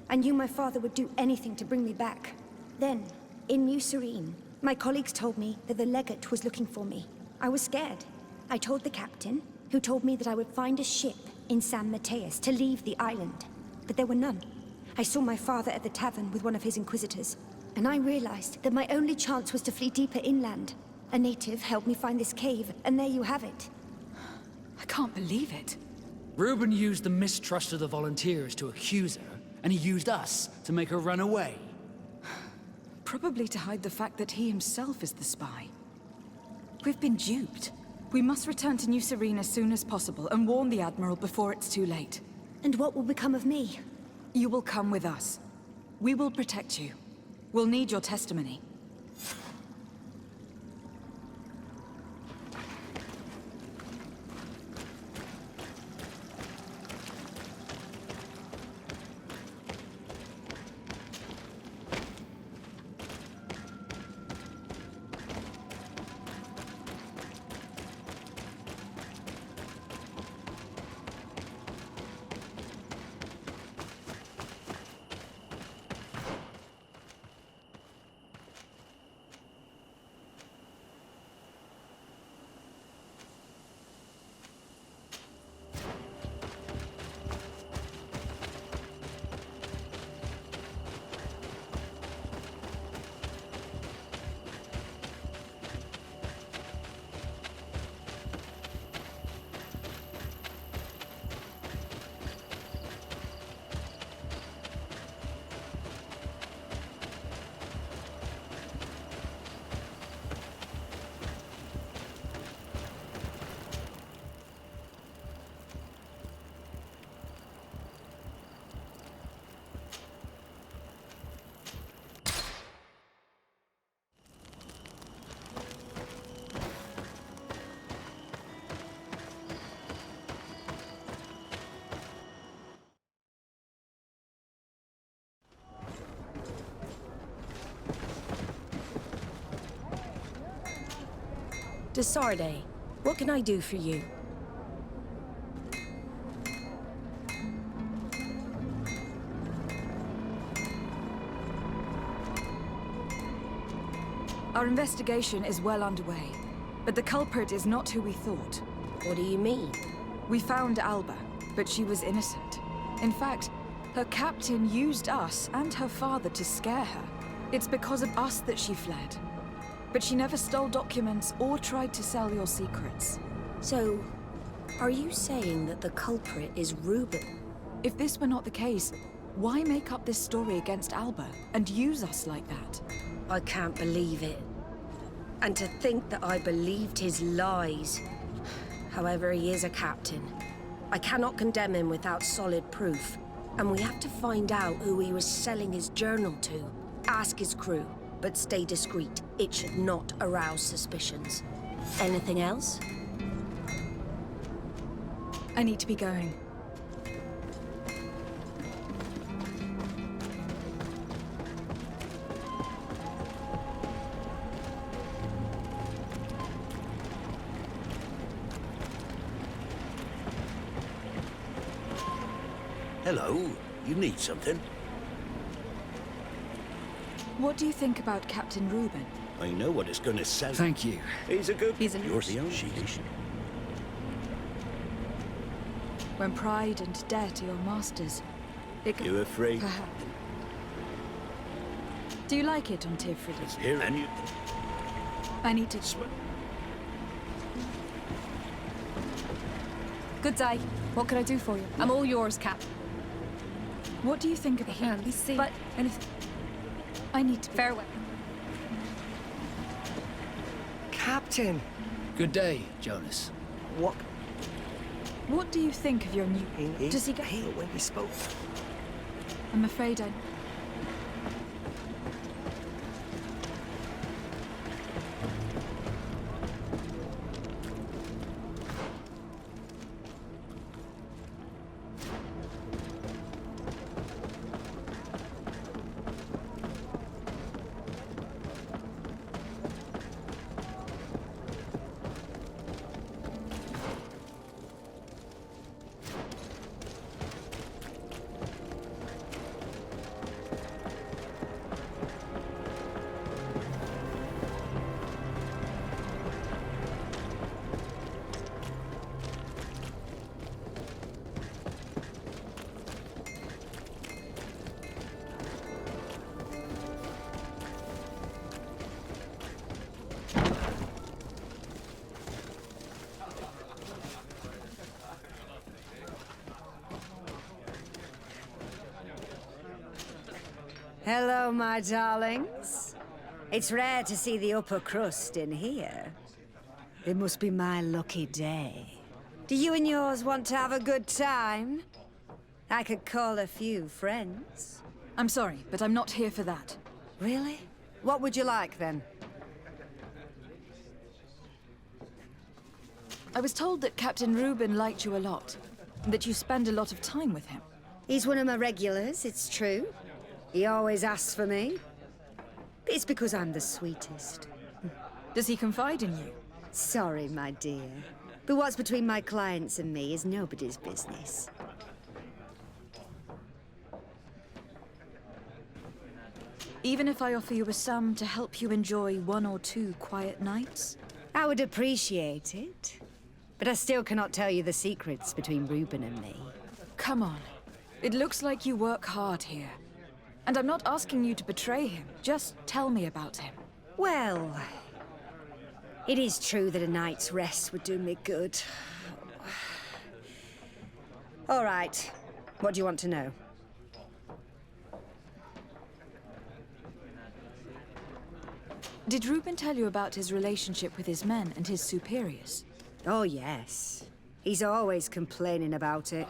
I knew my father would do anything to bring me back. Then, in New Serene, my colleagues told me that the legate was looking for me. I was scared. I told the captain, who told me that I would find a ship in San Mateus to leave the island. But there were none. I saw my father at the tavern with one of his inquisitors, and I realized that my only chance was to flee deeper inland. A native helped me find this cave, and there you have it. I can't believe it. Reuben used the mistrust of the volunteers to accuse her, and he used us to make her run away. Probably to hide the fact that he himself is the spy. We've been duped. We must return to New Serene as soon as possible and warn the Admiral before it's too late. And what will become of me? You will come with us. We will protect you. We'll need your testimony. Desarde, what can I do for you? Our investigation is well underway, but the culprit is not who we thought. What do you mean? We found Alba, but she was innocent. In fact, her captain used us and her father to scare her. It's because of us that she fled. But she never stole documents or tried to sell your secrets. So, are you saying that the culprit is Reuben? If this were not the case, why make up this story against Alba and use us like that? I can't believe it. And to think that I believed his lies. However, he is a captain. I cannot condemn him without solid proof. And we have to find out who he was selling his journal to. Ask his crew. But stay discreet. It should not arouse suspicions. Anything else? I need to be going. Hello. You need something? What do you think about Captain Reuben? I know what it's gonna sound. Thank you. He's a good... He's an You're the only sheepish. When pride and debt are your masters, it can... You afraid? Perhaps. Do you like it on Tirfridi? Here and you... I need to... Good day. What can I do for you? I'm all yours, Cap. What do you think of him? Let me see. But anything. I need to... Farewell. Captain! Good day, Jonas. What do you think of your new... Does he get... Here when we spoke. I'm afraid I... Hello, my darlings. It's rare to see the upper crust in here. It must be my lucky day. Do you and yours want to have a good time? I could call a few friends. I'm sorry, but I'm not here for that. Really? What would you like, then? I was told that Captain Reuben liked you a lot, and that you spend a lot of time with him. He's one of my regulars, it's true. He always asks for me. It's because I'm the sweetest. Does he confide in you? Sorry, my dear. But what's between my clients and me is nobody's business. Even if I offer you a sum to help you enjoy 1 or 2 quiet nights? I would appreciate it. But I still cannot tell you the secrets between Reuben and me. Come on. It looks like you work hard here. And I'm not asking you to betray him. Just tell me about him. Well, it is true that a night's rest would do me good. All right. What do you want to know? Did Reuben tell you about his relationship with his men and his superiors? Oh, yes. He's always complaining about it.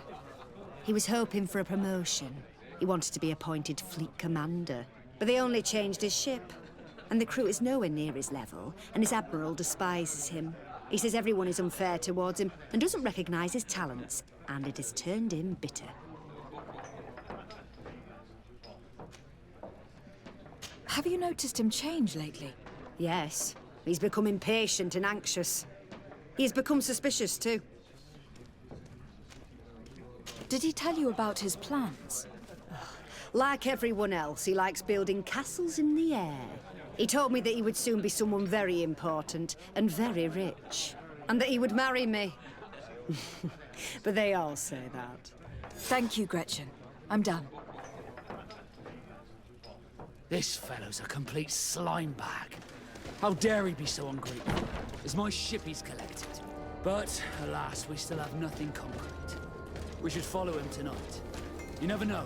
He was hoping for a promotion. He wanted to be appointed fleet commander, but they only changed his ship. And the crew is nowhere near his level, and his admiral despises him. He says everyone is unfair towards him and doesn't recognize his talents, and it has turned him bitter. Have you noticed him change lately? Yes. He's become impatient and anxious. He has become suspicious, too. Did he tell you about his plans? Like everyone else, he likes building castles in the air. He told me that he would soon be someone very important and very rich. And that he would marry me. But they all say that. Thank you, Gretchen. I'm done. This fellow's a complete slime bag. How dare he be so ungrateful? It's my ship he's collected. But, alas, we still have nothing concrete. We should follow him tonight. You never know.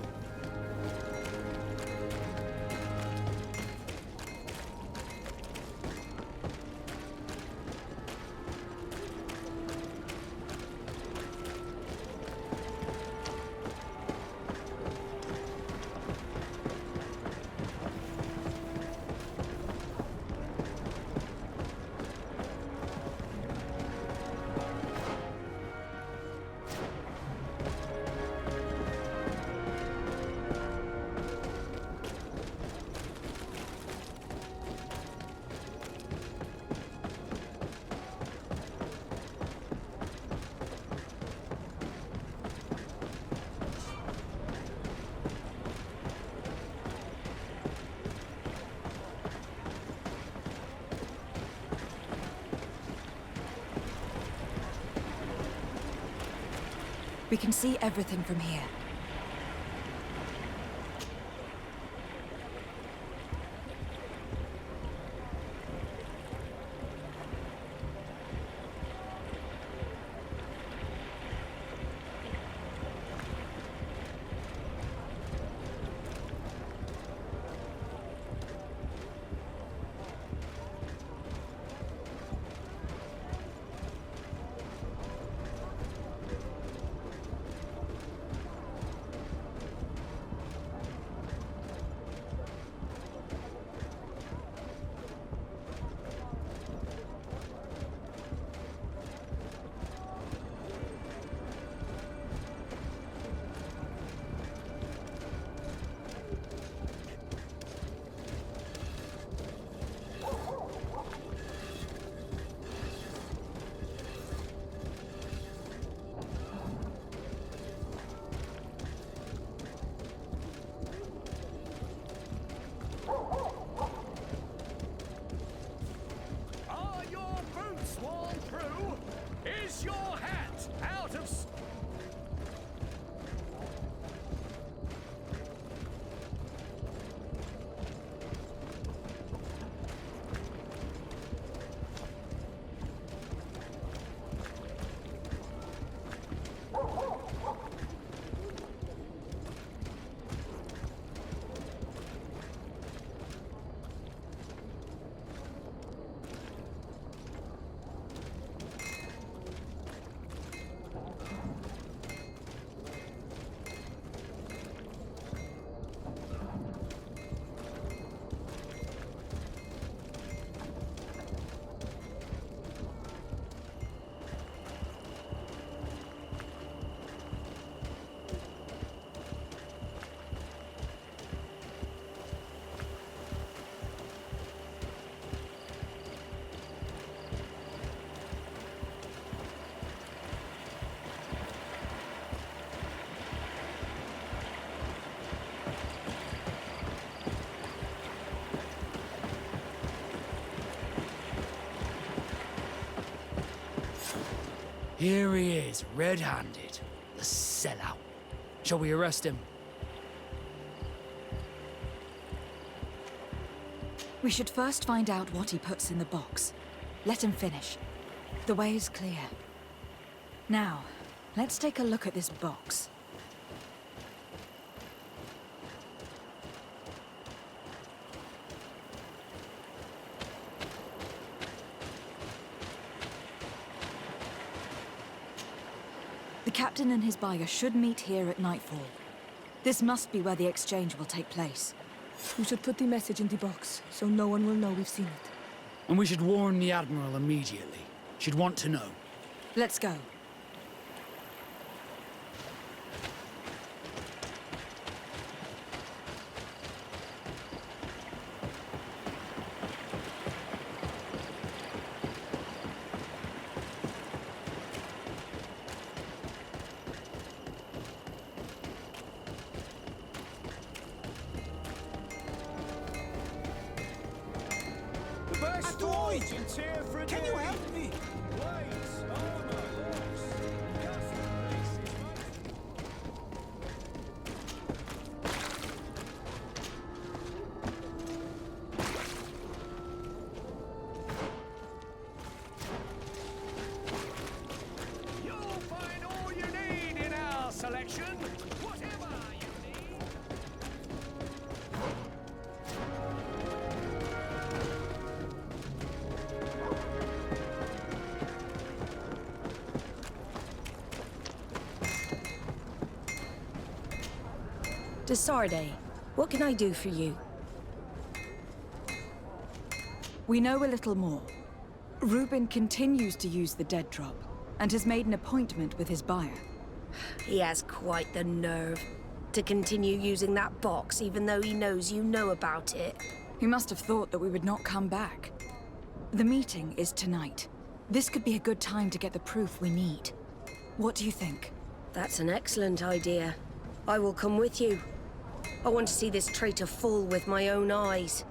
We can see everything from here. Are your boots worn through? Is your hat out of... Here he is, red-handed. The sellout. Shall we arrest him? We should first find out what he puts in the box. Let him finish. The way is clear. Now, let's take a look at this box. The captain and his buyer should meet here at nightfall. This must be where the exchange will take place. We should put the message in the box, so no one will know we've seen it. And we should warn the Admiral immediately. She'd want to know. Let's go. Can you help me? You'll find all you need in our selection. Whatever you need. Desarde, what can I do for you? We know a little more. Reuben continues to use the dead drop, and has made an appointment with his buyer. He has quite the nerve to continue using that box even though he knows you know about it. He must have thought that we would not come back. The meeting is tonight. This could be a good time to get the proof we need. What do you think? That's an excellent idea. I will come with you. I want to see this traitor fall with my own eyes.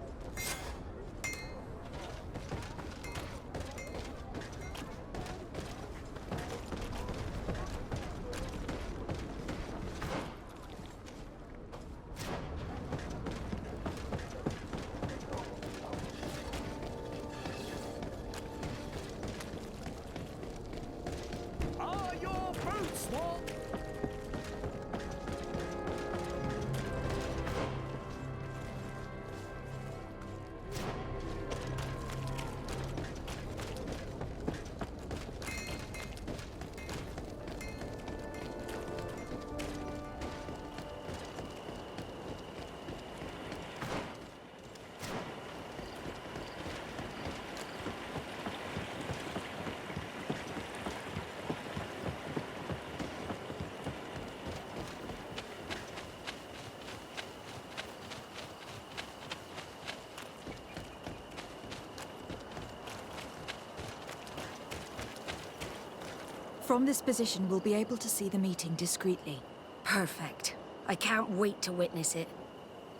From this position, we'll be able to see the meeting discreetly. Perfect. I can't wait to witness it.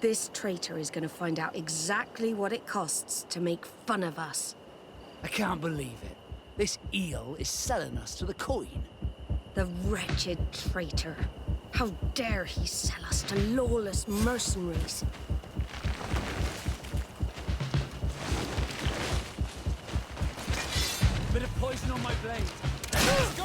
This traitor is going to find out exactly what it costs to make fun of us. I can't believe it. This eel is selling us to the Queen. The wretched traitor. How dare he sell us to lawless mercenaries? Bit of poison on my blade. Let's go!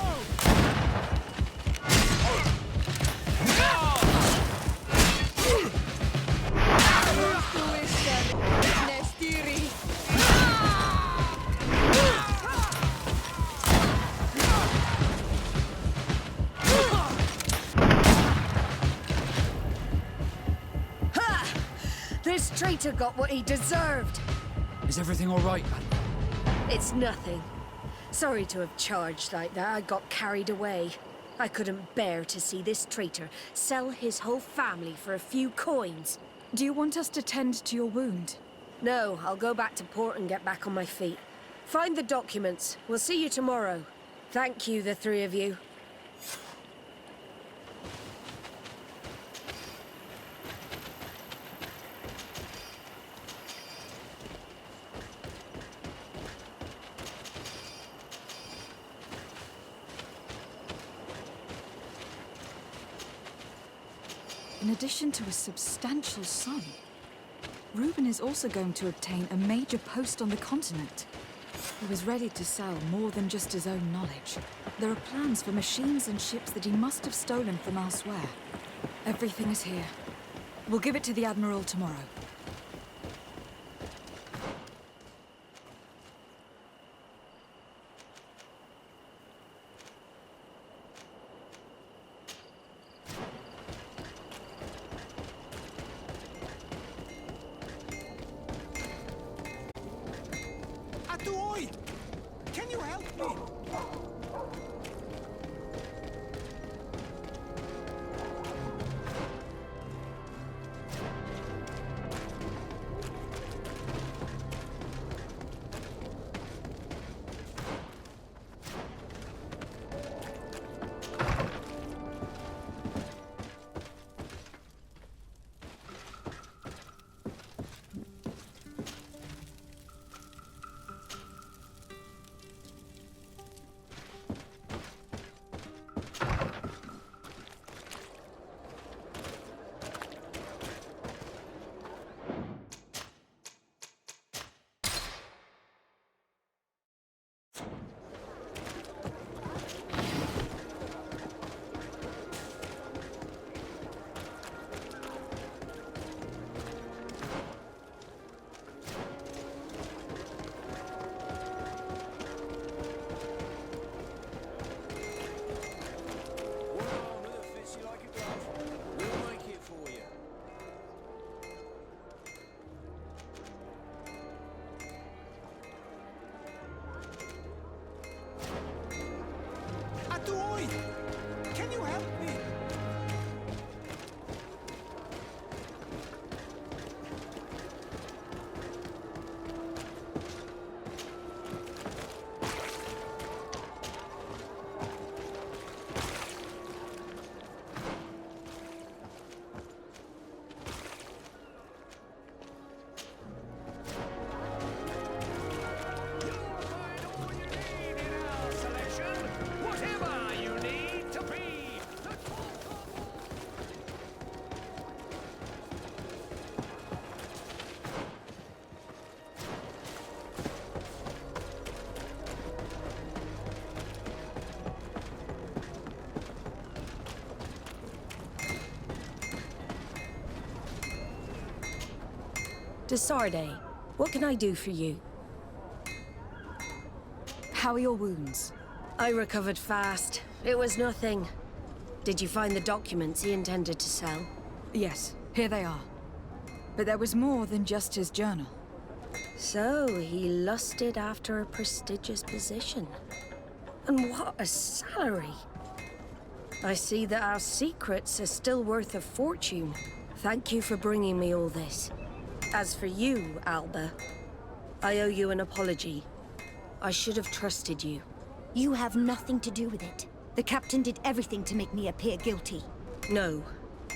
Ha! This traitor got what he deserved. Is everything all right, It's nothing. Sorry to have charged like that. I got carried away. I couldn't bear to see this traitor sell his whole family for a few coins. Do you want us to tend to your wound? No, I'll go back to port and get back on my feet. Find the documents. We'll see you tomorrow. Thank you, the three of you. In addition to a substantial sum, Reuben is also going to obtain a major post on the continent. He was ready to sell more than just his own knowledge. There are plans for machines and ships that he must have stolen from elsewhere. Everything is here. We'll give it to the Admiral tomorrow. Atuoi! Can you help me? Atuoi! Can you help me? Desarde, what can I do for you? How are your wounds? I recovered fast. It was nothing. Did you find the documents he intended to sell? Yes, here they are. But there was more than just his journal. So, he lusted after a prestigious position. And what a salary! I see that our secrets are still worth a fortune. Thank you for bringing me all this. As for you, Alba, I owe you an apology. I should have trusted you. You have nothing to do with it. The captain did everything to make me appear guilty. No.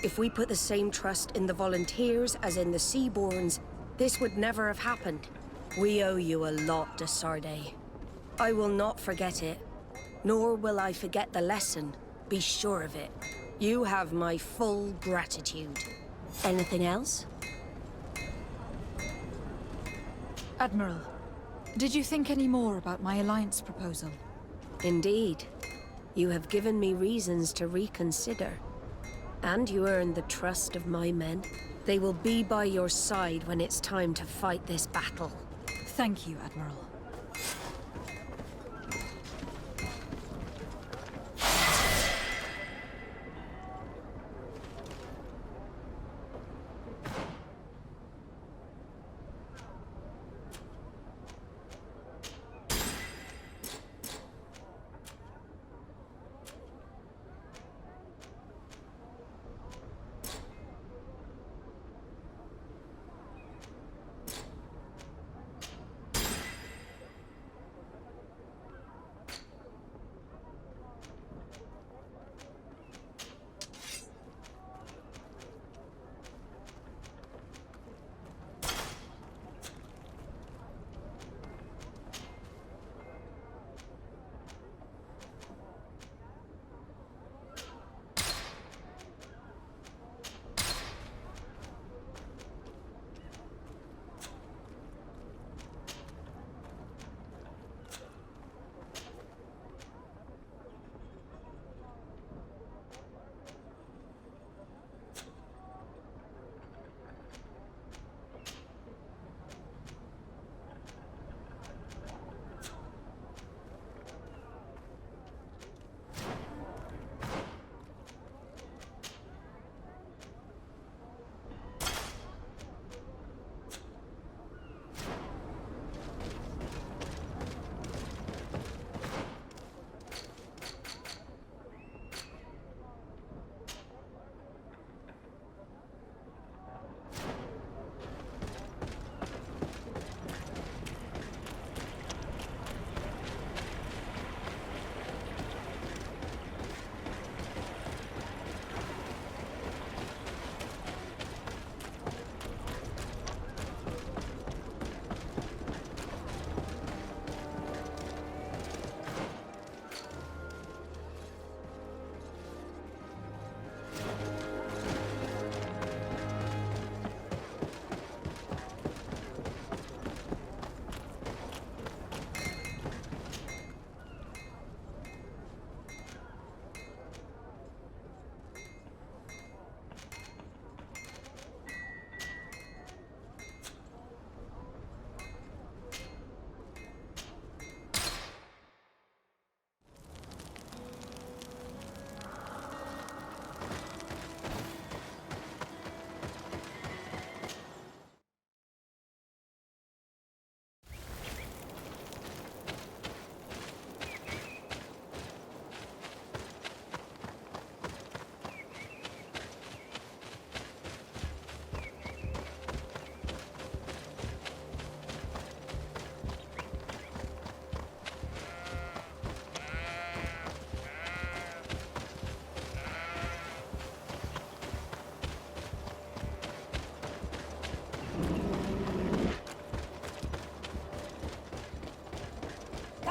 If we put the same trust in the volunteers as in the Seaborns, this would never have happened. We owe you a lot, de Sardet. I will not forget it, nor will I forget the lesson. Be sure of it. You have my full gratitude. Anything else? Admiral, did you think any more about my alliance proposal? Indeed. You have given me reasons to reconsider. And you earned the trust of my men. They will be by your side when it's time to fight this battle. Thank you, Admiral.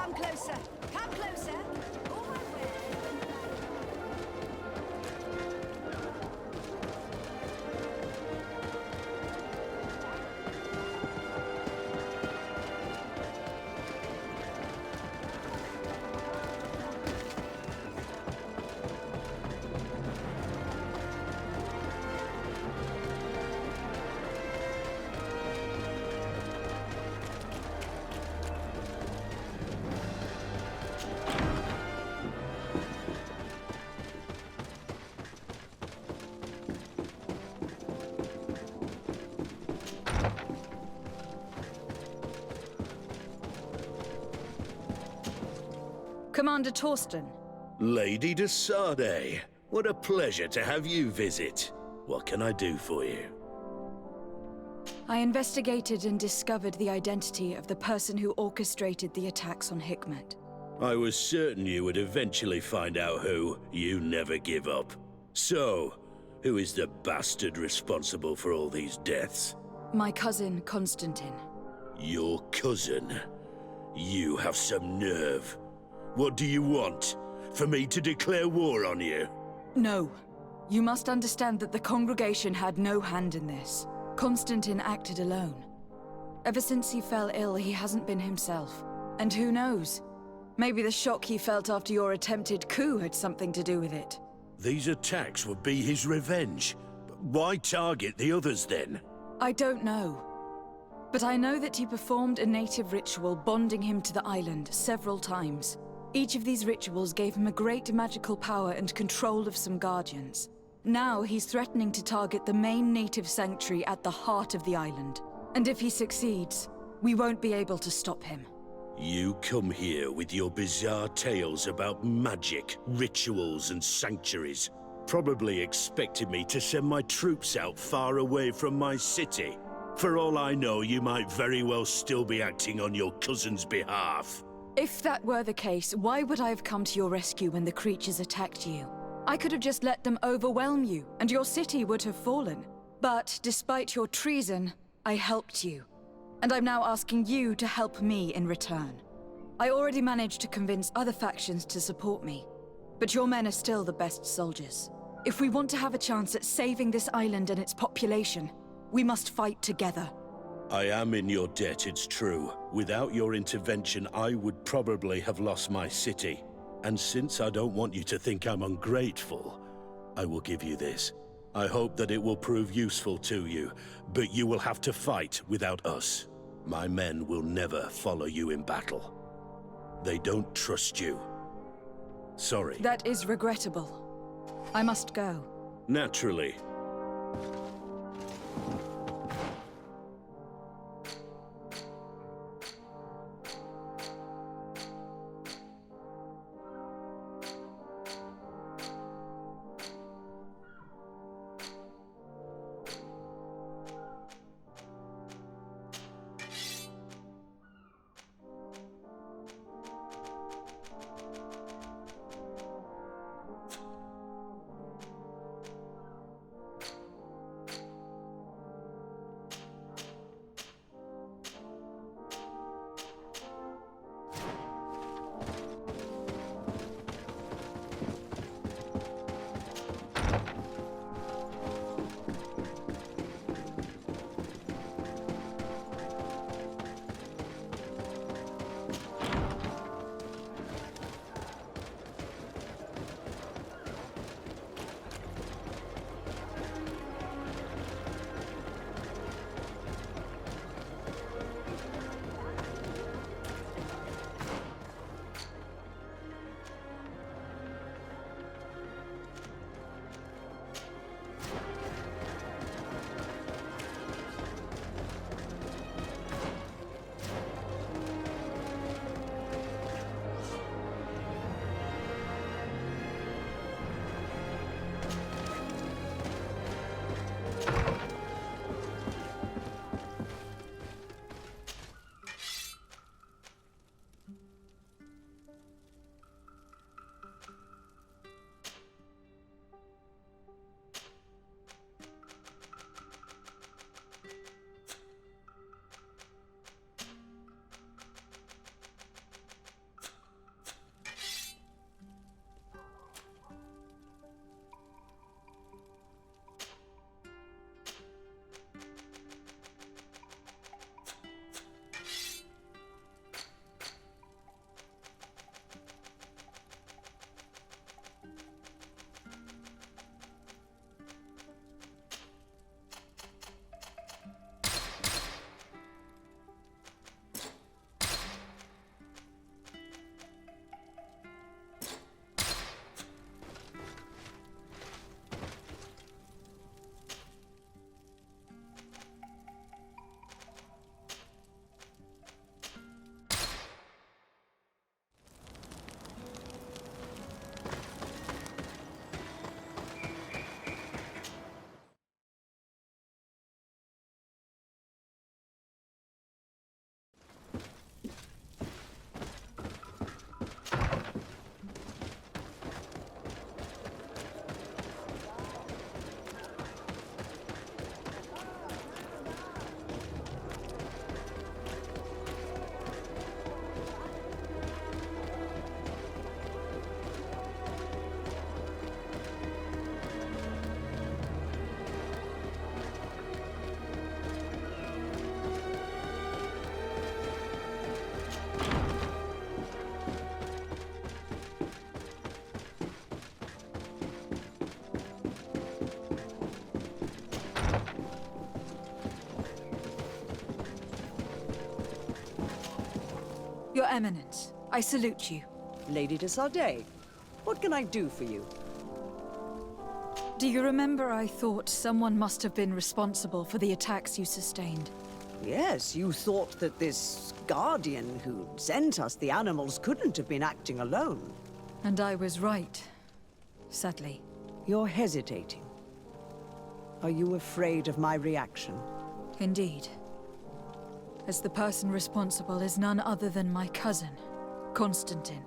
Come closer! Come closer! Commander Torsten. Lady de Sardet, what a pleasure to have you visit. What can I do for you? I investigated and discovered the identity of the person who orchestrated the attacks on Hikmet. I was certain you would eventually find out who. You never give up. So, who is the bastard responsible for all these deaths? My cousin, Constantine. Your cousin? You have some nerve. What do you want? For me to declare war on you? No. You must understand that the congregation had no hand in this. Constantine acted alone. Ever since he fell ill, he hasn't been himself. And who knows? Maybe the shock he felt after your attempted coup had something to do with it. These attacks would be his revenge. Why target the others then? I don't know. But I know that he performed a native ritual bonding him to the island several times. Each of these rituals gave him a great magical power and control of some guardians. Now he's threatening to target the main native sanctuary at the heart of the island. And if he succeeds, we won't be able to stop him. You come here with your bizarre tales about magic, rituals, and sanctuaries. Probably expected me to send my troops out far away from my city. For all I know, you might very well still be acting on your cousin's behalf. If that were the case, why would I have come to your rescue when the creatures attacked you? I could have just let them overwhelm you, and your city would have fallen. But despite your treason, I helped you. And I'm now asking you to help me in return. I already managed to convince other factions to support me, but your men are still the best soldiers. If we want to have a chance at saving this island and its population, we must fight together. I am in your debt, it's true. Without your intervention, I would probably have lost my city. And since I don't want you to think I'm ungrateful, I will give you this. I hope that it will prove useful to you, but you will have to fight without us. My men will never follow you in battle. They don't trust you. Sorry. That is regrettable. I must go. Naturally. Your Eminence, I salute you. Lady de Sardet, what can I do for you? Do you remember I thought someone must have been responsible for the attacks you sustained? Yes, you thought that this guardian who sent us the animals couldn't have been acting alone. And I was right, sadly. You're hesitating. Are you afraid of my reaction? Indeed. As the person responsible is none other than my cousin, Constantine.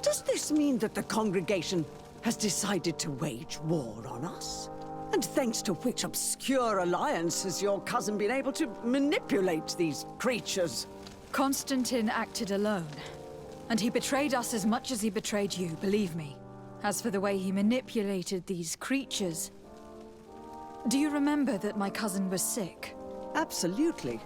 Does this mean that the congregation has decided to wage war on us? And thanks to which obscure alliance has your cousin been able to manipulate these creatures? Constantine acted alone. And he betrayed us as much as he betrayed you, believe me. As for the way he manipulated these creatures... Do you remember that my cousin was sick? Absolutely.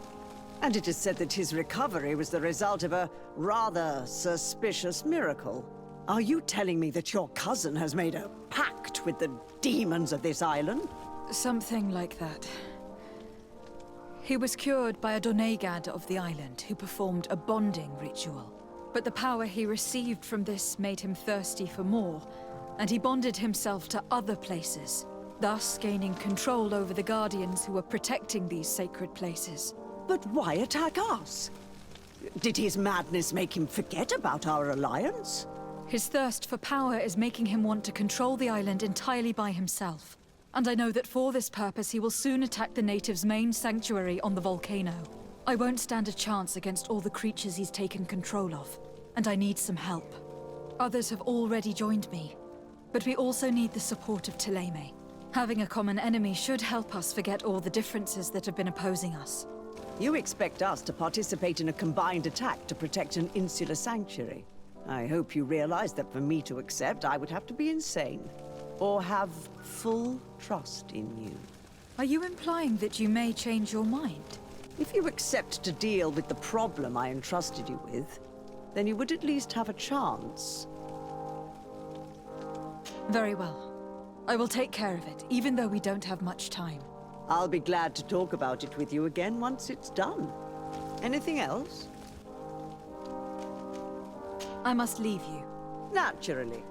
And it is said that his recovery was the result of a rather suspicious miracle. Are you telling me that your cousin has made a pact with the demons of this island? Something like that. He was cured by a Donegad of the island who performed a bonding ritual. But the power he received from this made him thirsty for more, and he bonded himself to other places, thus gaining control over the Guardians who were protecting these sacred places. But why attack us? Did his madness make him forget about our alliance? His thirst for power is making him want to control the island entirely by himself. And I know that for this purpose he will soon attack the natives' main sanctuary on the volcano. I won't stand a chance against all the creatures he's taken control of, and I need some help. Others have already joined me, but we also need the support of Thélème. Having a common enemy should help us forget all the differences that have been opposing us. You expect us to participate in a combined attack to protect an insular sanctuary. I hope you realize that for me to accept, I would have to be insane. Or have full trust in you. Are you implying that you may change your mind? If you accept to deal with the problem I entrusted you with, then you would at least have a chance. Very well. I will take care of it, even though we don't have much time. I'll be glad to talk about it with you again once it's done. Anything else? I must leave you. Naturally.